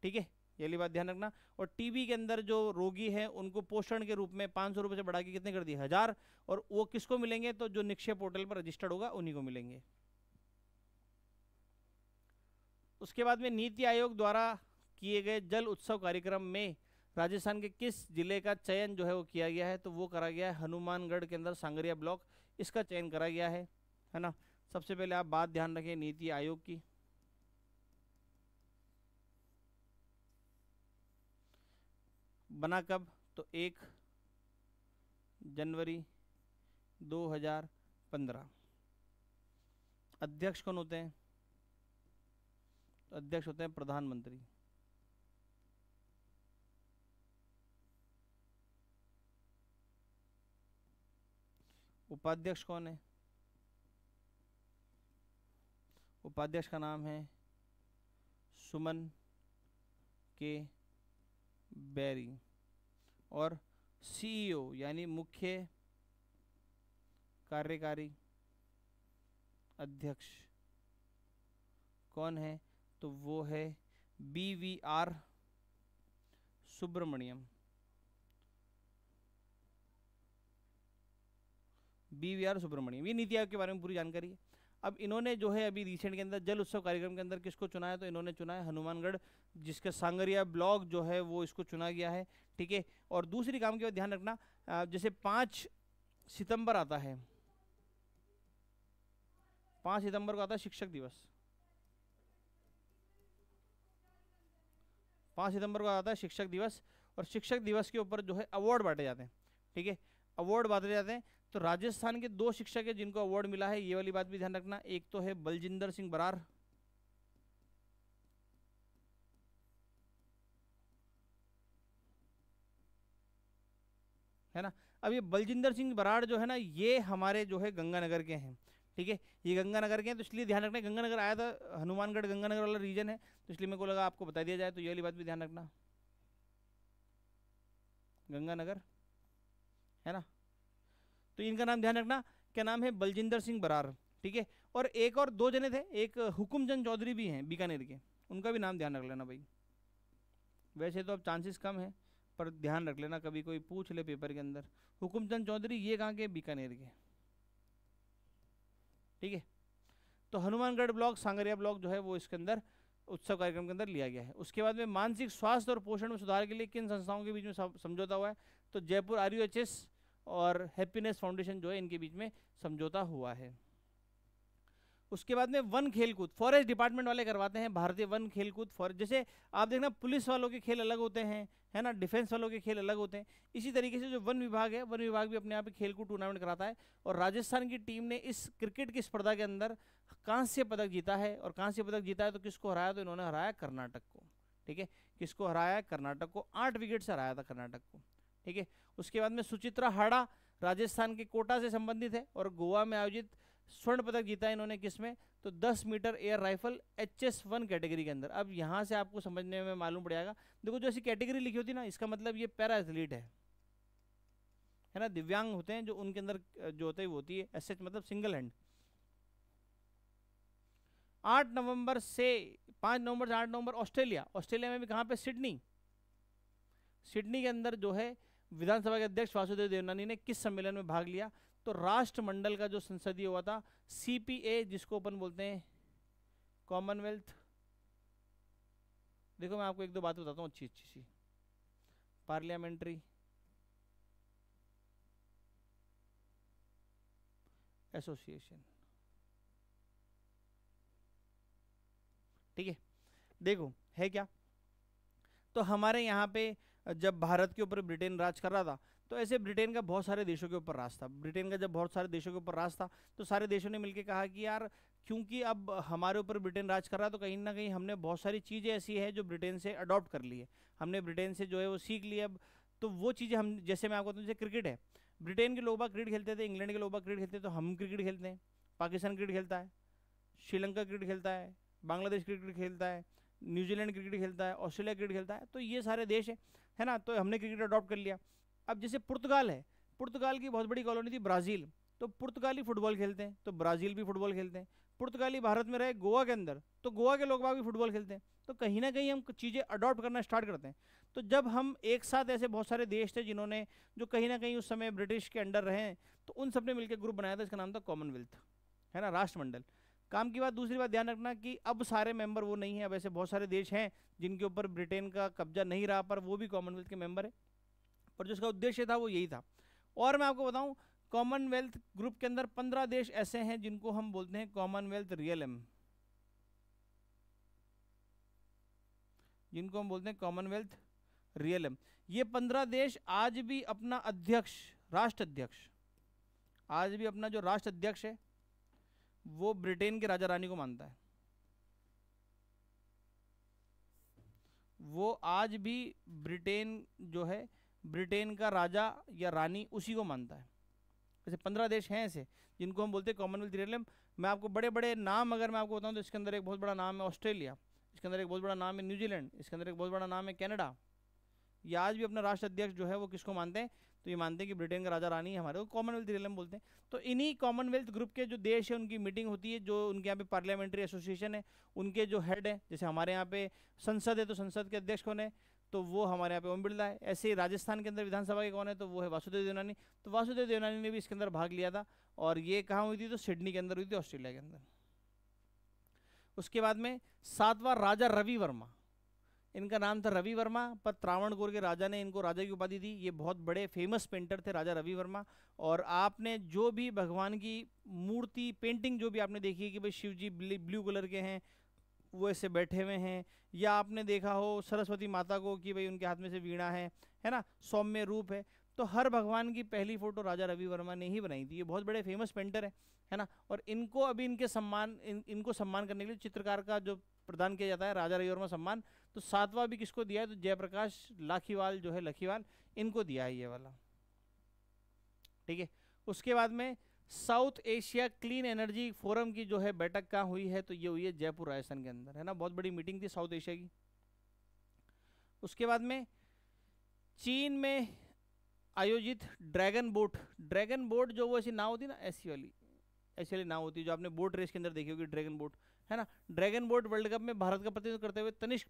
ठीक है, ये वाली बात ध्यान रखना। और TB के अंदर जो रोगी हैं उनको पोषण के रूप में 500 रुपये से बढ़ा के कितने कर दिए, 1000। और वो किसको मिलेंगे, तो जो निक्षय पोर्टल पर रजिस्टर्ड होगा उन्हीं को मिलेंगे। उसके बाद में नीति आयोग द्वारा किए गए जल उत्सव कार्यक्रम में राजस्थान के किस जिले का चयन जो है वो किया गया है? तो वो करा गया है हनुमानगढ़ के अंदर सांगरिया ब्लॉक, इसका चयन करा गया है ना। सबसे पहले आप बात ध्यान रखें नीति आयोग की। बना कब? तो 1 जनवरी 2015। अध्यक्ष कौन होते हैं? तो अध्यक्ष होते हैं प्रधानमंत्री। उपाध्यक्ष कौन है? उपाध्यक्ष का नाम है सुमन के बेरी। और सीईओ यानी मुख्य कार्यकारी अध्यक्ष कौन है? तो वो है BVR सुब्रमण्यम। BVR सुब्रमण्यम, ये नीति आयोग के बारे में पूरी जानकारी है। अब इन्होंने जो है अभी रिसेंट के अंदर जल उत्सव कार्यक्रम के अंदर किसको चुना है? तो इन्होंने चुना है हनुमानगढ़, जिसका सांगरिया ब्लॉक जो है वो इसको चुना गया है, ठीक है। और दूसरी काम की बात ध्यान रखना, जैसे 5 सितंबर आता है, 5 सितंबर को आता है शिक्षक दिवस, 5 सितंबर को आता है शिक्षक दिवस, और शिक्षक दिवस के ऊपर जो है अवार्ड बांटे जाते हैं, ठीक है, अवार्ड बांटे जाते हैं। तो राजस्थान के 2 शिक्षक है जिनको अवार्ड मिला है, ये वाली बात भी ध्यान रखना। एक तो है बलजिंदर सिंह बरार, है ना। अब ये बलजिंदर सिंह बराड़ जो है ना, ये हमारे जो है गंगानगर के हैं, ठीक है, ये गंगानगर के हैं, तो इसलिए ध्यान रखना। गंगानगर आया था, हनुमानगढ़ गंगानगर वाला रीजन है, तो इसलिए मेरे को लगा आपको बता दिया जाए, तो ये वाली बात भी ध्यान रखना, गंगानगर, है ना। तो इनका नाम ध्यान रखना, क्या नाम है? बलजिंदर सिंह बरार, ठीक है। और एक और 2 जने थे, एक हुकुमचंद चौधरी भी हैं बीकानेर के, उनका भी नाम ध्यान रख लेना भाई। वैसे तो अब चांसेस कम है, पर ध्यान रख लेना, कभी कोई पूछ ले पेपर के अंदर। हुकुमचंद चौधरी ये कहाँ के? बीकानेर के, ठीक है। तो हनुमानगढ़ ब्लॉक, सांगरिया ब्लॉक जो है वो इसके अंदर उत्सव कार्यक्रम के अंदर लिया गया है। उसके बाद में मानसिक स्वास्थ्य और पोषण में सुधार के लिए किन संस्थाओं के बीच में समझौता हुआ है? तो जयपुर RUHS और हैप्पीनेस फाउंडेशन जो है इनके बीच में समझौता हुआ है। उसके बाद में वन खेलकूद, फॉरेस्ट डिपार्टमेंट वाले करवाते हैं भारतीय वन खेलकूद फॉरेस्ट। जैसे आप देखना पुलिस वालों के खेल अलग होते हैं, है ना, डिफेंस वालों के खेल अलग होते हैं, इसी तरीके से जो वन विभाग है, वन विभाग भी अपने यहाँ पे खेलकूद टूर्नामेंट कराता है। और राजस्थान की टीम ने इस क्रिकेट की स्पर्धा के अंदर कांस्य पदक जीता है। और कांस्य पदक जीता है तो किसको हराया? तो इन्होंने हराया कर्नाटक को, ठीक है। किसको हराया? कर्नाटक को, 8 विकेट से हराया था कर्नाटक को, ठीक है। उसके बाद में सुचित्रा हाड़ा राजस्थान के कोटा से संबंधित है, और गोवा में आयोजित स्वर्ण पदक जीता है इन्होंने, किसमें? तो 10 metre air rifle HS1 category के अंदर। अब यहाँ से आपको समझने में मालूम पड़ जाएगा, देखो जो ऐसी कैटेगरी लिखी होती है ना, इसका मतलब ये पैरा एथलीट है ना, दिव्यांग होते हैं जो उनके अंदर जो होते हैं वो होती है एसएच, मतलब सिंगल हैंड। 8 नवंबर से 5 नवंबर से 8 नवंबर ऑस्ट्रेलिया में भी कहाँ पे? सिडनी के अंदर जो है विधानसभा के अध्यक्ष वासुदेव देवनानी ने किस सम्मेलन में भाग लिया? तो राष्ट्रमंडल का जो संसदीय हुआ था, CPA, जिसको अपन बोलते हैं कॉमनवेल्थ। देखो मैं आपको 1-2 बात बताता हूँ अच्छी सी। पार्लियामेंट्री एसोसिएशन, ठीक है। देखो है क्या, तो हमारे यहाँ पे जब भारत के ऊपर ब्रिटेन राज कर रहा था, तो ऐसे ब्रिटेन का बहुत सारे देशों के ऊपर राज था। ब्रिटेन का जब बहुत सारे देशों के ऊपर राज था, तो सारे देशों ने मिलकर कहा कि यार क्योंकि अब हमारे ऊपर ब्रिटेन राज कर रहा है, तो कहीं ना कहीं हमने बहुत सारी चीज़ें ऐसी है जो ब्रिटेन से अडॉप्ट कर ली है, हमने ब्रिटेन से जो है वो सीख लिया। अब तो वो चीज़ें हम, जैसे मैं आपको बताऊँ, जैसे क्रिकेट है, ब्रिटेन के लोग बाग क्रिकेट खेलते थे, इंग्लैंड के लोग बाग क्रिकेट खेलते थे, तो हम क्रिकेट खेलते हैं। पाकिस्तान क्रिकेट खेलता है, श्रीलंका क्रिकेट खेलता है, बांग्लादेश क्रिकेट खेलता है, न्यूजीलैंड क्रिकेट खेलता है, ऑस्ट्रेलिया क्रिकेट खेलता है, तो ये सारे देश है ना, तो हमने क्रिकेट अडॉप्ट कर लिया। अब जैसे पुर्तगाल है, पुर्तगाल की बहुत बड़ी कॉलोनी थी ब्राज़ील, तो पुर्तगाली फुटबॉल खेलते हैं, तो ब्राज़ील भी फुटबॉल खेलते हैं। पुर्तगाली भारत में रहे गोवा के अंदर, तो गोवा के लोग बाग भी फुटबॉल खेलते हैं। तो कहीं ना कहीं हम चीज़ें अडॉप्ट करना स्टार्ट करते हैं। तो जब हम एक साथ, ऐसे बहुत सारे देश थे जिन्होंने, जो कहीं ना कहीं उस समय ब्रिटिश के अंडर रहे, तो उन सब ने मिलकर ग्रुप बनाया था, इसका नाम था कॉमनवेल्थ, है ना, राष्ट्रमंडल। काम की बात। दूसरी बात ध्यान रखना कि अब सारे मेंबर वो नहीं है, अब ऐसे बहुत सारे देश हैं जिनके ऊपर ब्रिटेन का कब्जा नहीं रहा, पर वो भी कॉमनवेल्थ के मेंबर है, पर जो उसका उद्देश्य था वो यही था। और मैं आपको बताऊं, कॉमनवेल्थ ग्रुप के अंदर 15 देश ऐसे हैं जिनको हम बोलते हैं कॉमनवेल्थ रियलम, जिनको हम बोलते हैं कॉमनवेल्थ रियलम। ये 15 देश आज भी अपना अध्यक्ष, राष्ट्र अध्यक्ष, आज भी अपना जो राष्ट्र अध्यक्ष है वो ब्रिटेन के राजा रानी को मानता है। वो आज भी ब्रिटेन जो है, ब्रिटेन का राजा या रानी उसी को मानता है। ऐसे 15 देश हैं ऐसे जिनको हम बोलते हैं कॉमनवेल्थ रियलम। मैं आपको बड़े बड़े नाम अगर मैं आपको बताऊं तो इसके अंदर एक बहुत बड़ा नाम है ऑस्ट्रेलिया, इसके अंदर एक बहुत बड़ा नाम है न्यूजीलैंड, इसके अंदर एक बहुत बड़ा नाम है कनाडा। ये आज भी अपना राष्ट्र अध्यक्ष जो है वो किसको मानते हैं, तो ये मानते हैं कि ब्रिटेन का राजा रानी है हमारे, वो कॉमनवेल्थ रियलम बोलते हैं। तो इन्हीं कॉमनवेल्थ ग्रुप के जो देश है उनकी मीटिंग होती है, जो उनके यहाँ पे पार्लियामेंट्री एसोसिएशन है, उनके जो हेड है, जैसे हमारे यहाँ पे संसद है तो संसद के अध्यक्ष कौन है, तो वो हमारे यहाँ पे ओम बिरला है। ऐसे ही राजस्थान के अंदर विधानसभा के कौन है, तो वो है वासुदेव देवनानी। तो वासुदेव देवनानी ने भी इसके अंदर भाग लिया था, और ये कहाँ हुई थी, तो सिडनी के अंदर हुई थी, ऑस्ट्रेलिया के अंदर। उसके बाद में 7वां राजा रवि वर्मा, इनका नाम था रवि वर्मा, पर त्रावणकोर के राजा ने इनको राजा की उपाधि दी। ये बहुत बड़े फेमस पेंटर थे राजा रवि वर्मा। और आपने जो भी भगवान की मूर्ति पेंटिंग जो भी आपने देखी है कि भाई शिव जी ब्लू कलर के हैं, वो ऐसे बैठे हुए हैं, या आपने देखा हो सरस्वती माता को कि भाई उनके हाथ में से वीणा है ना, सौम्य रूप है, तो हर भगवान की पहली फोटो राजा रवि वर्मा ने ही बनाई थी। ये बहुत बड़े फेमस पेंटर है ना। और इनको अभी इनके सम्मान इनको सम्मान करने के लिए चित्रकार का जो प्रदान किया जाता है राजा रवि वर्मा सम्मान, तो 7वां भी किसको दिया है, तो जयप्रकाश लाखीवाल जो है, लखीवाल, इनको दिया है ये वाला, ठीक है। उसके बाद में south Asia clean energy forum की जो है बैठक कहाँ हुई है, तो ये हुई है जयपुर राजस्थान के अंदर, है ना। बहुत बड़ी मीटिंग थी साउथ एशिया की। उसके बाद में चीन में आयोजित ड्रैगन बोट जो वो ऐसी नाव होती ना, ऐसी वाली नाव होती है जो आपने बोट रेस के अंदर देखी होगी, ड्रैगन बोट, है ना। ड्रैगन बोट वर्ल्ड कप में भारत का प्रतिनिधित्व करते हुए तनिष्क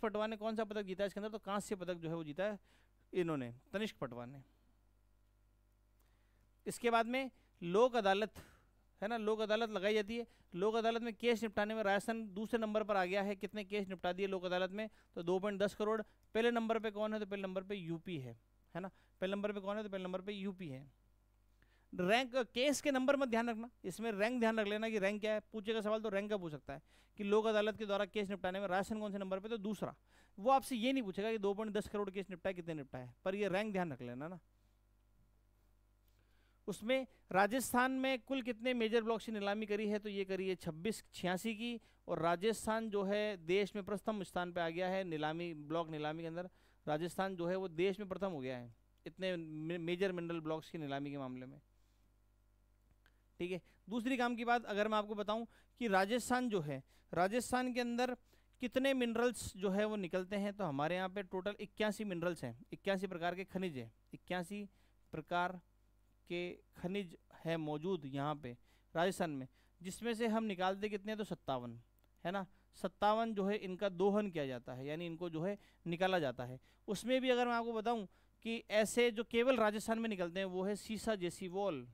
पटवा ने कौन सा पदक जीता इसके अंदर, तो कांस्य पदक जो है वो जीता है इन्होंने, तनिष्क पटवा ने। इसके बाद में लोक अदालत, है ना, लोक अदालत लगाई जाती है। लोक अदालत में केस निपटाने में राजस्थान दूसरे नंबर पर आ गया है। कितने केस निपटा दिए लोक अदालत में, तो 2.10 करोड़। पहले नंबर पे कौन है, तो पहले नंबर पे यूपी है ना। पहले नंबर पे कौन है, तो पहले नंबर पे यूपी है। रैंक, केस के नंबर में ध्यान रखना, इसमें रैंक ध्यान रख लेना कि रैंक क्या है। पूछेगा सवाल तो रैंक का पूछ सकता है कि लोक अदालत के द्वारा केस निपटाने में राजस्थान कौन से नंबर पे, तो दूसरा। वो आपसे ये नहीं पूछेगा कि 2.10 करोड़ केस निपटाए, कितने निपटाए, पर ये रैंक ध्यान रख लेना ना। उसमें राजस्थान में कुल कितने मेजर ब्लॉक्स की नीलामी करी है, तो ये करी है 2686 की। और राजस्थान जो है देश में प्रथम स्थान पे आ गया है नीलामी, ब्लॉक नीलामी के अंदर राजस्थान जो है वो देश में प्रथम हो गया है इतने मेजर मिनरल ब्लॉक्स की नीलामी के मामले में, ठीक है। दूसरी काम की बात अगर मैं आपको बताऊं कि राजस्थान जो है, राजस्थान के अंदर कितने मिनरल्स जो है वो निकलते हैं, तो हमारे यहाँ पे टोटल 81 मिनरल्स हैं, 81 प्रकार के खनिज है, 81 प्रकार के खनिज है मौजूद यहाँ पे राजस्थान में, जिसमें से हम निकालते कितने हैं, तो 57, है ना। 57 जो है इनका दोहन किया जाता है, यानी इनको जो है निकाला जाता है। उसमें भी अगर मैं आपको बताऊं कि ऐसे जो केवल राजस्थान में निकलते हैं वो है सीसा जैसी वॉल,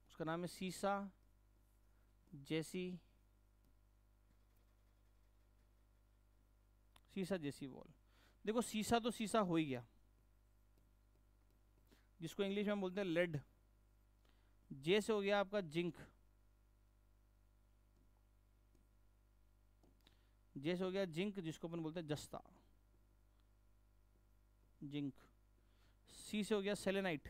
उसका नाम है सीसा जैसी वॉल। देखो सीसा तो सीसा हो ही गया, जिसको इंग्लिश में बोलते हैं लेड। जे से हो गया आपका जिंक, जे से हो गया जिंक, जिसको अपन बोलते हैं जस्ता, जिंक। सी से हो गया सेलेनाइट,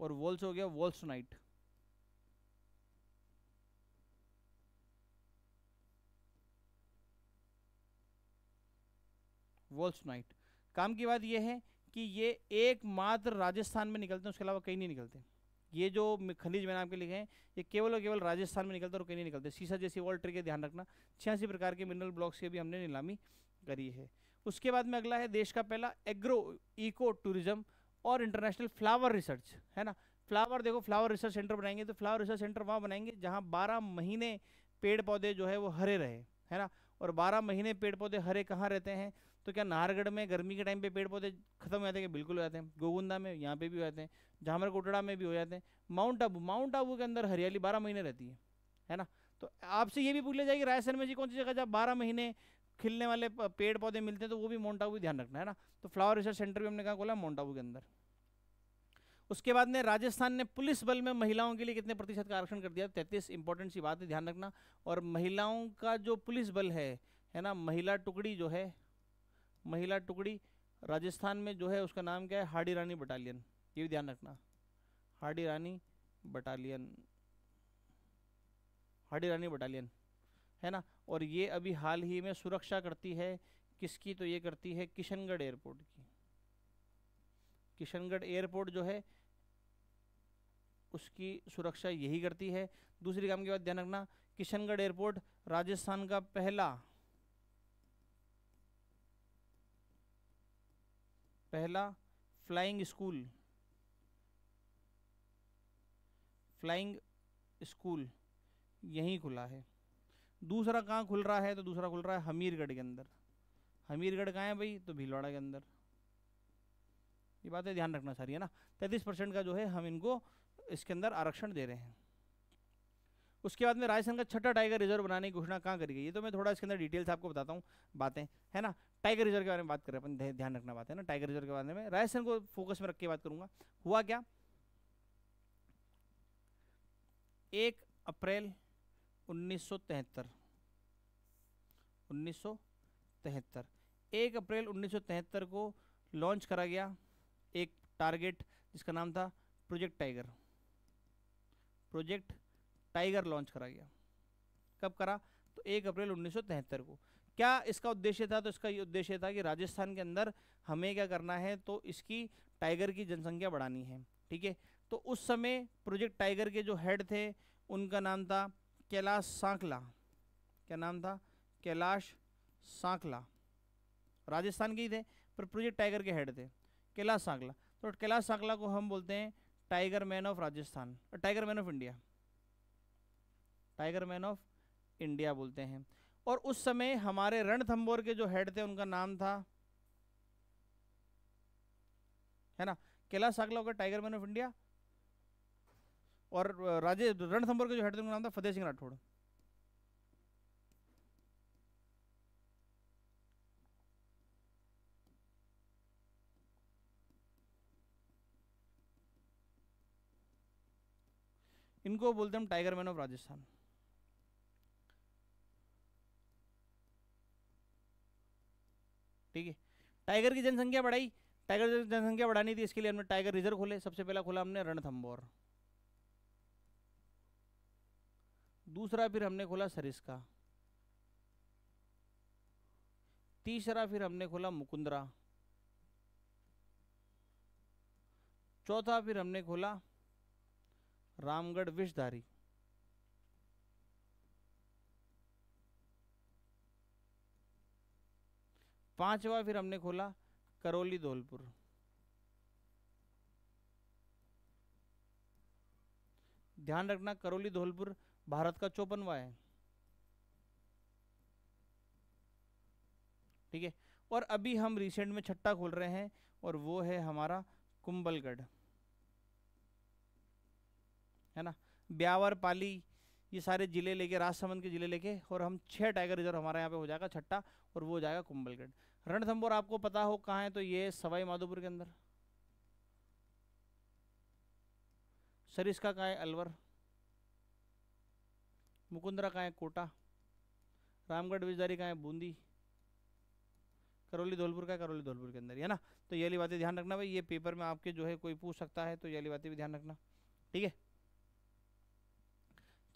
और वॉल से हो गया वॉल्सनाइट। वॉल्सनाइट। काम की बात यह है कि ये एकमात्र राजस्थान में निकलते हैं, उसके अलावा कहीं नहीं निकलते। ये जो खनिज मैंने आपके लिखे हैं ये केवल और केवल राजस्थान में निकलते और कहीं नहीं निकलते। सीसा जैसी वॉल ट्री के ध्यान रखना। 86 प्रकार के मिनरल ब्लॉक्स की भी हमने नीलामी करी है। उसके बाद में अगला है देश का पहला एग्रो इको टूरिज्म और इंटरनेशनल फ्लावर रिसर्च, है ना। फ्लावर, देखो फ्लावर रिसर्च सेंटर बनाएंगे तो फ्लावर रिसर्च सेंटर वहाँ बनाएंगे जहाँ 12 महीने पेड़ पौधे जो है वो हरे रहे, है ना। और 12 महीने पेड़ पौधे हरे कहाँ रहते हैं, तो क्या नाहरगढ़ में गर्मी के टाइम पे पेड़ पौधे खत्म हो जाते हैं? बिल्कुल हो जाते हैं। गोगुंदा में, यहाँ पे भी हो जाते हैं, झामर कोटड़ा में भी हो जाते हैं। माउंट आबू के अंदर हरियाली 12 महीने रहती है ना। तो आपसे ये भी पूछ लिया जाए कि रायसेन में जी कौन सी जगह जहाँ 12 महीने खिलने वाले पेड़ पौधे मिलते हैं, तो वो भी माउंट आबू ध्यान रखना है ना। तो फ्लावर रिसर्च सेंटर भी हमने कहा खोला माउंट आबू के अंदर। उसके बाद में राजस्थान ने पुलिस बल में महिलाओं के लिए कितने प्रतिशत का आरक्षण कर दिया? 33। इंपॉर्टेंट सी बात है, ध्यान रखना। और महिलाओं का जो पुलिस बल है ना, महिला टुकड़ी जो है, महिला टुकड़ी राजस्थान में जो है उसका नाम क्या है? हाड़ी रानी बटालियन। ये भी ध्यान रखना, हाड़ी रानी बटालियन, हाड़ी रानी बटालियन है ना। और ये अभी हाल ही में सुरक्षा करती है किसकी? तो ये करती है किशनगढ़ एयरपोर्ट की। किशनगढ़ एयरपोर्ट जो है उसकी सुरक्षा यही करती है। दूसरी काम की बात ध्यान रखना, किशनगढ़ एयरपोर्ट राजस्थान का पहला फ्लाइंग स्कूल यहीं खुला है। दूसरा कहाँ खुल रहा है? तो दूसरा खुल रहा है हमीरगढ़ के अंदर। हमीरगढ़ कहाँ है भाई? तो भीलवाड़ा के अंदर। ये बातें ध्यान रखना सारी है ना। 33% का जो है हम इनको इसके अंदर आरक्षण दे रहे हैं। उसके बाद में राजस्थान का छठा टाइगर रिजर्व बनाने की घोषणा कहाँ करी गई? ये तो मैं थोड़ा इसके अंदर डिटेल्स आपको बताता हूँ बातें, है ना। टाइगर रिजर्व के बारे में बात कर रहे हैं अपन, ध्यान रखना बात है ना। टाइगर रिजर्व के बारे में राजस्थान को फोकस में रख के बात करूंगा। हुआ क्या? 1 अप्रैल 1973 1 अप्रैल 1973 को लॉन्च करा गया एक टारगेट जिसका नाम था प्रोजेक्ट टाइगर लॉन्च करा गया। कब करा? तो 1 अप्रैल 1973 को। क्या इसका उद्देश्य था? तो इसका ये उद्देश्य था कि राजस्थान के अंदर हमें क्या करना है, तो इसकी टाइगर की जनसंख्या बढ़ानी है, ठीक है। तो उस समय प्रोजेक्ट टाइगर के जो हेड थे उनका नाम था कैलाश सांकला। क्या नाम था? कैलाश सांकला। राजस्थान के ही थे पर प्रोजेक्ट टाइगर के हेड थे कैलाश सांकला। तो कैलाश सांकला को हम बोलते हैं tiger man of Rajasthan, tiger man of India, tiger man of India बोलते हैं। और उस समय हमारे रणथंभौर के जो हेड थे उनका नाम था, है ना, कैलाश सांकला होगा टाइगर मैन ऑफ इंडिया। और रणथंभौर के जो हेड थे उनका नाम था फतेह सिंह राठौड़। इनको बोलते हैं हम टाइगर मैन ऑफ राजस्थान। ठीक है। टाइगर की जनसंख्या बढ़ाई, टाइगर की जनसंख्या बढ़ानी थी, इसके लिए हमने टाइगर रिजर्व खोले। सबसे पहला खोला हमने रणथंभौर, दूसरा फिर हमने खोला सरिस्का, तीसरा फिर हमने खोला मुकुंदरा, चौथा फिर हमने खोला रामगढ़ विषधारी, पांचवा फिर हमने खोला करौली धौलपुर, ध्यान रखना करौली धौलपुर भारत का 54वां है, ठीक है। और अभी हम रिसेंट में छठा खोल रहे हैं और वो है हमारा कुंभलगढ़, है ना। ब्यावर, पाली, ये सारे जिले लेके, राजसमंद के जिले लेके, और हम 6 टाइगर रिजर्व हमारा यहाँ पे हो जाएगा छठा, और वो हो जाएगा कुंभलगढ़। रणथंभौर आपको पता हो कहाँ है, तो ये सवाई माधोपुर के अंदर। सरिस्का कहाँ है? अलवर। मुकुंदरा कहाँ है? कोटा। रामगढ़ विषधारी कहाँ है? बूंदी। करौली धौलपुर का? करौली धौलपुर के अंदर, है ना। तो ये वाली बातें ध्यान रखना भाई, ये पेपर में आपके जो है कोई पूछ सकता है, तो ये वाली बातें भी ध्यान रखना, ठीक है।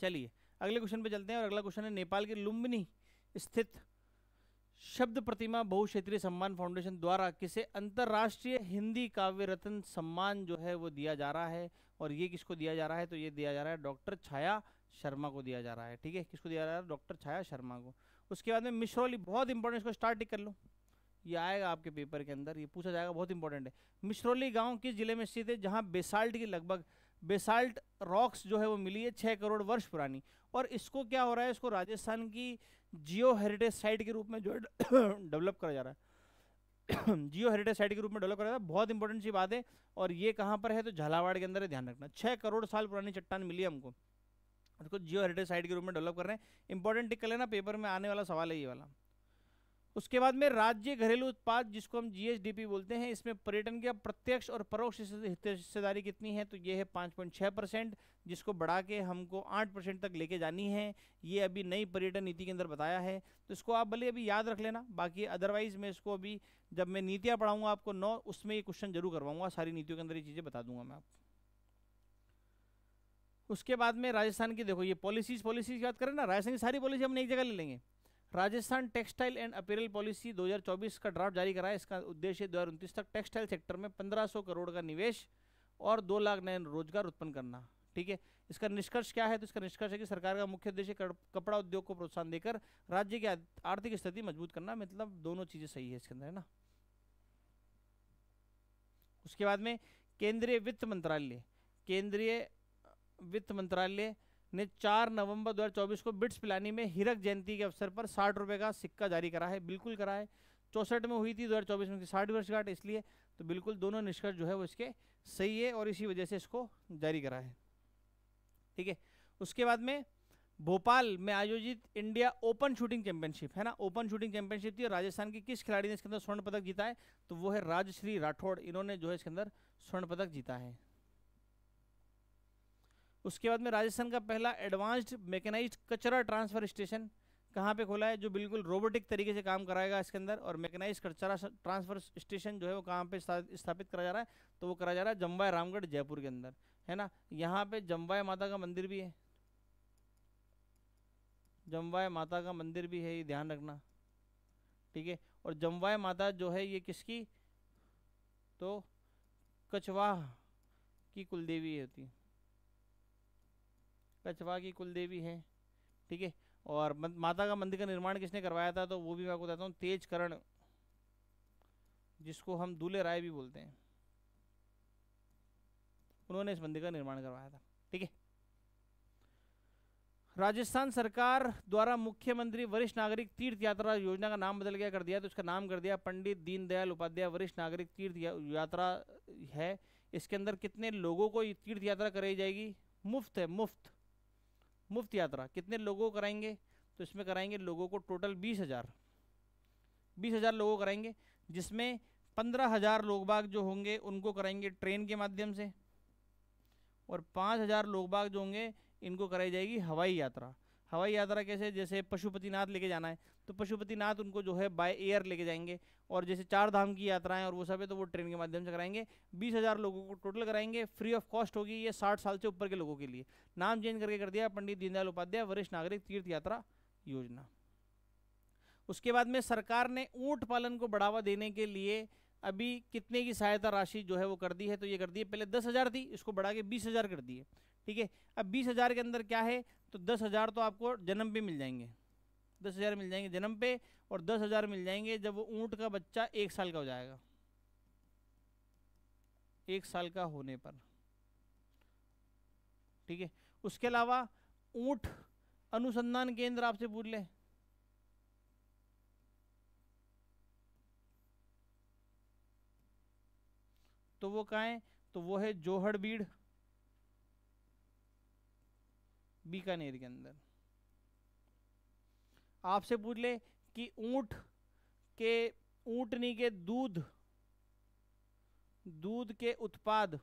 चलिए अगले क्वेश्चन पे चलते हैं, और अगला क्वेश्चन है नेपाल के लुम्बिनी स्थित शब्द प्रतिमा बहुक्षेत्रीय सम्मान फाउंडेशन द्वारा किसे अंतरराष्ट्रीय हिंदी काव्य रत्न सम्मान जो है वो दिया जा रहा है। और ये किसको दिया जा रहा है? तो ये दिया जा रहा है डॉक्टर छाया शर्मा को दिया जा रहा है, ठीक है। किसको दिया जा रहा है? डॉक्टर छाया शर्मा को। उसके बाद में मिश्रौली, बहुत इंपॉर्टेंट, इसको स्टार्ट टिक कर लो, ये आएगा आपके पेपर के अंदर, ये पूछा जाएगा, बहुत इंपॉर्टेंट है। मिश्रौली गांव किस जिले में स्थित है जहां बेसाल्ट की लगभग बेसाल्ट रॉक्स जो है वो मिली है 6 करोड़ वर्ष पुरानी। और इसको क्या हो रहा है, इसको राजस्थान की जियो हेरिटेज साइट के रूप में जो है डेवलप करा जा रहा है। जियो हेरिटेज साइट के रूप में डेवलप करा था, बहुत इंपॉर्टेंट सी बात है। और ये कहाँ पर है, तो झालावाड़ के अंदर है, ध्यान रखना। 6 करोड़ साल पुरानी चट्टान मिली है हमको, उसको जियो हेरिटेज साइट के रूप में डेवलप कर रहे हैं। इंपॉर्टेंट टिक कर लेना, पेपर में आने वाला सवाल है ये वाला। उसके बाद में राज्य घरेलू उत्पाद, जिसको हम जीएसडीपी बोलते हैं, इसमें पर्यटन की प्रत्यक्ष और परोक्ष हिस्सेदारी कितनी है, तो ये है 5.6%, जिसको बढ़ा के हमको 8% तक लेके जानी है। ये अभी नई पर्यटन नीति के अंदर बताया है, तो इसको आप भले अभी याद रख लेना। बाकी अदरवाइज मैं इसको अभी जब मैं नीतियाँ पढ़ाऊंगा आपको 9, उसमें ये क्वेश्चन जरूर करवाऊंगा, सारी नीतियों के अंदर ये चीज़ें बता दूंगा मैं आपको। उसके बाद में राजस्थान की देखो, ये पॉलिसीज की बात करें ना, राजस्थान की सारी पॉलिसी हम एक जगह ले लेंगे। राजस्थान टेक्सटाइल एंड अपीयरल पॉलिसी 2024 का ड्राफ्ट जारी करा है। इसका उद्देश्य 2029 तक टेक्सटाइल सेक्टर में 1500 करोड़ का निवेश और 2 लाख नए रोजगार उत्पन्न करना। ठीक है, इसका निष्कर्ष क्या है, तो इसका निष्कर्ष है कि सरकार का मुख्य उद्देश्य कपड़ा उद्योग को प्रोत्साहन देकर राज्य की आर्थिक स्थिति मजबूत करना। मतलब दोनों चीजें सही है इसके अंदर, है ना। उसके बाद में केंद्रीय वित्त मंत्रालय ने 4 नवंबर 2024 को बिट्स पिलानी में हीरक जयंती के अवसर पर 60 रुपए का सिक्का जारी करा है। बिल्कुल करा है, 64 में हुई थी, 2024 में 60 वर्षगांठ, इसलिए तो बिल्कुल दोनों निष्कर्ष जो है वो इसके सही है और इसी वजह से इसको जारी करा है। ठीक है, उसके बाद में भोपाल में आयोजित इंडिया ओपन शूटिंग चैंपियनशिप है ना, ओपन शूटिंग चैंपियनशिप थी, और राजस्थान की किस खिलाड़ी ने इसके अंदर स्वर्ण पदक जीता है, तो वो है राजश्री राठौड़, इन्होंने जो है इसके अंदर स्वर्ण पदक जीता है। उसके बाद में राजस्थान का पहला एडवांस्ड मैकेनाइज्ड कचरा ट्रांसफर स्टेशन कहाँ पे खोला है, जो बिल्कुल रोबोटिक तरीके से काम कराएगा इसके अंदर। और मैकेनाइज्ड कचरा ट्रांसफर स्टेशन जो है वो कहाँ पे स्थापित करा जा रहा है, तो वो करा जा रहा है जम्वाय रामगढ़ जयपुर के अंदर, है ना। यहाँ पे जम्वाय माता का मंदिर भी है, जम्वाय माता का मंदिर भी है, ये ध्यान रखना। ठीक है, और जम्वाय माता जो है ये किसकी, तो कछवाह की कुलदेवी होती है, कछवाह की कुलदेवी है। ठीक है, और माता का मंदिर का निर्माण किसने करवाया था, तो वो भी मैं आपको बताता हूँ, तेजकरण, जिसको हम दूल्हे राय भी बोलते हैं, उन्होंने इस मंदिर का निर्माण करवाया था। ठीक है, राजस्थान सरकार द्वारा मुख्यमंत्री वरिष्ठ नागरिक तीर्थ यात्रा योजना का नाम बदल गया कर दिया, तो इसका नाम कर दिया पंडित दीनदयाल उपाध्याय वरिष्ठ नागरिक तीर्थ यात्रा है। इसके अंदर कितने लोगों को तीर्थ यात्रा कराई जाएगी, मुफ्त है, मुफ्त यात्रा। कितने लोगों को कराएंगे, तो इसमें कराएंगे लोगों को टोटल 20,000 लोगों को कराएंगे, जिसमें 15,000 लोग बाग जो होंगे उनको कराएंगे ट्रेन के माध्यम से, और 5,000 लोग बाग जो होंगे इनको कराई जाएगी हवाई यात्रा। हवाई यात्रा कैसे, जैसे पशुपतिनाथ लेके जाना है तो पशुपतिनाथ उनको जो है बाय एयर लेके जाएंगे, और जैसे 4 धाम की यात्राएं और वो सब है तो वो ट्रेन के माध्यम से कराएंगे। 20,000 लोगों को टोटल कराएंगे, फ्री ऑफ कॉस्ट होगी, ये 60 साल से ऊपर के लोगों के लिए। नाम चेंज करके कर दिया पंडित दीनदयाल उपाध्याय वरिष्ठ नागरिक तीर्थ यात्रा योजना। उसके बाद में सरकार ने ऊंट पालन को बढ़ावा देने के लिए अभी कितने की सहायता राशि जो है वो कर दी है, तो ये कर दी है, पहले 10,000 थी, इसको बढ़ा के 20,000 कर दी है। ठीक है, अब 20,000 के अंदर क्या है, तो 10,000 तो आपको जन्म पे मिल जाएंगे, 10,000 मिल जाएंगे जन्म पे, और 10,000 मिल जाएंगे जब वो ऊंट का बच्चा 1 साल का हो जाएगा, 1 साल का होने पर। ठीक है, उसके अलावा ऊंट अनुसंधान केंद्र आपसे पूछ ले, तो वो कहाँ है, तो वो है जोहड़बीड़, बीकानेर के अंदर। आपसे पूछ ले कि ऊंटनी के दूध के उत्पाद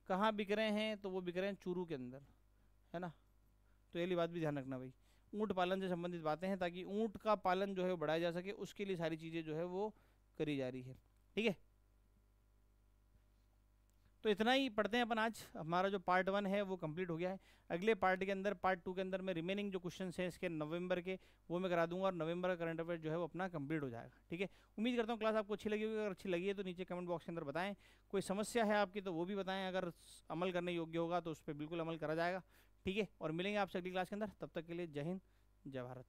कहाँ बिक रहे हैं, तो वो बिक रहे हैं चूरू के अंदर, है ना। तो ये बात भी ध्यान रखना भाई, ऊंट पालन से संबंधित बातें हैं, ताकि ऊंट का पालन जो है बढ़ाया जा सके, उसके लिए सारी चीज़ें जो है वो करी जा रही है। ठीक है, तो इतना ही पढ़ते हैं अपन आज। हमारा जो पार्ट 1 है वो कंप्लीट हो गया है। अगले पार्ट के अंदर, पार्ट 2 के अंदर में रिमेनिंग जो क्वेश्चन हैं इसके नवंबर के, वो मैं करा दूंगा, और नवंबर का करंट अफेयर जो है वो अपना कंप्लीट हो जाएगा। ठीक है, उम्मीद करता हूँ क्लास आपको अच्छी लगी होगी। अगर अच्छी लगी है तो नीचे कमेंट बॉक्स के अंदर बताएं, कोई समस्या है आपकी तो वो भी बताएं, अगर अमल करने योग्य होगा तो उस पर बिल्कुल अमल करा जाएगा। ठीक है, और मिलेंगे आपसे अगली क्लास के अंदर, तब तक के लिए जय हिंद, जय भारत।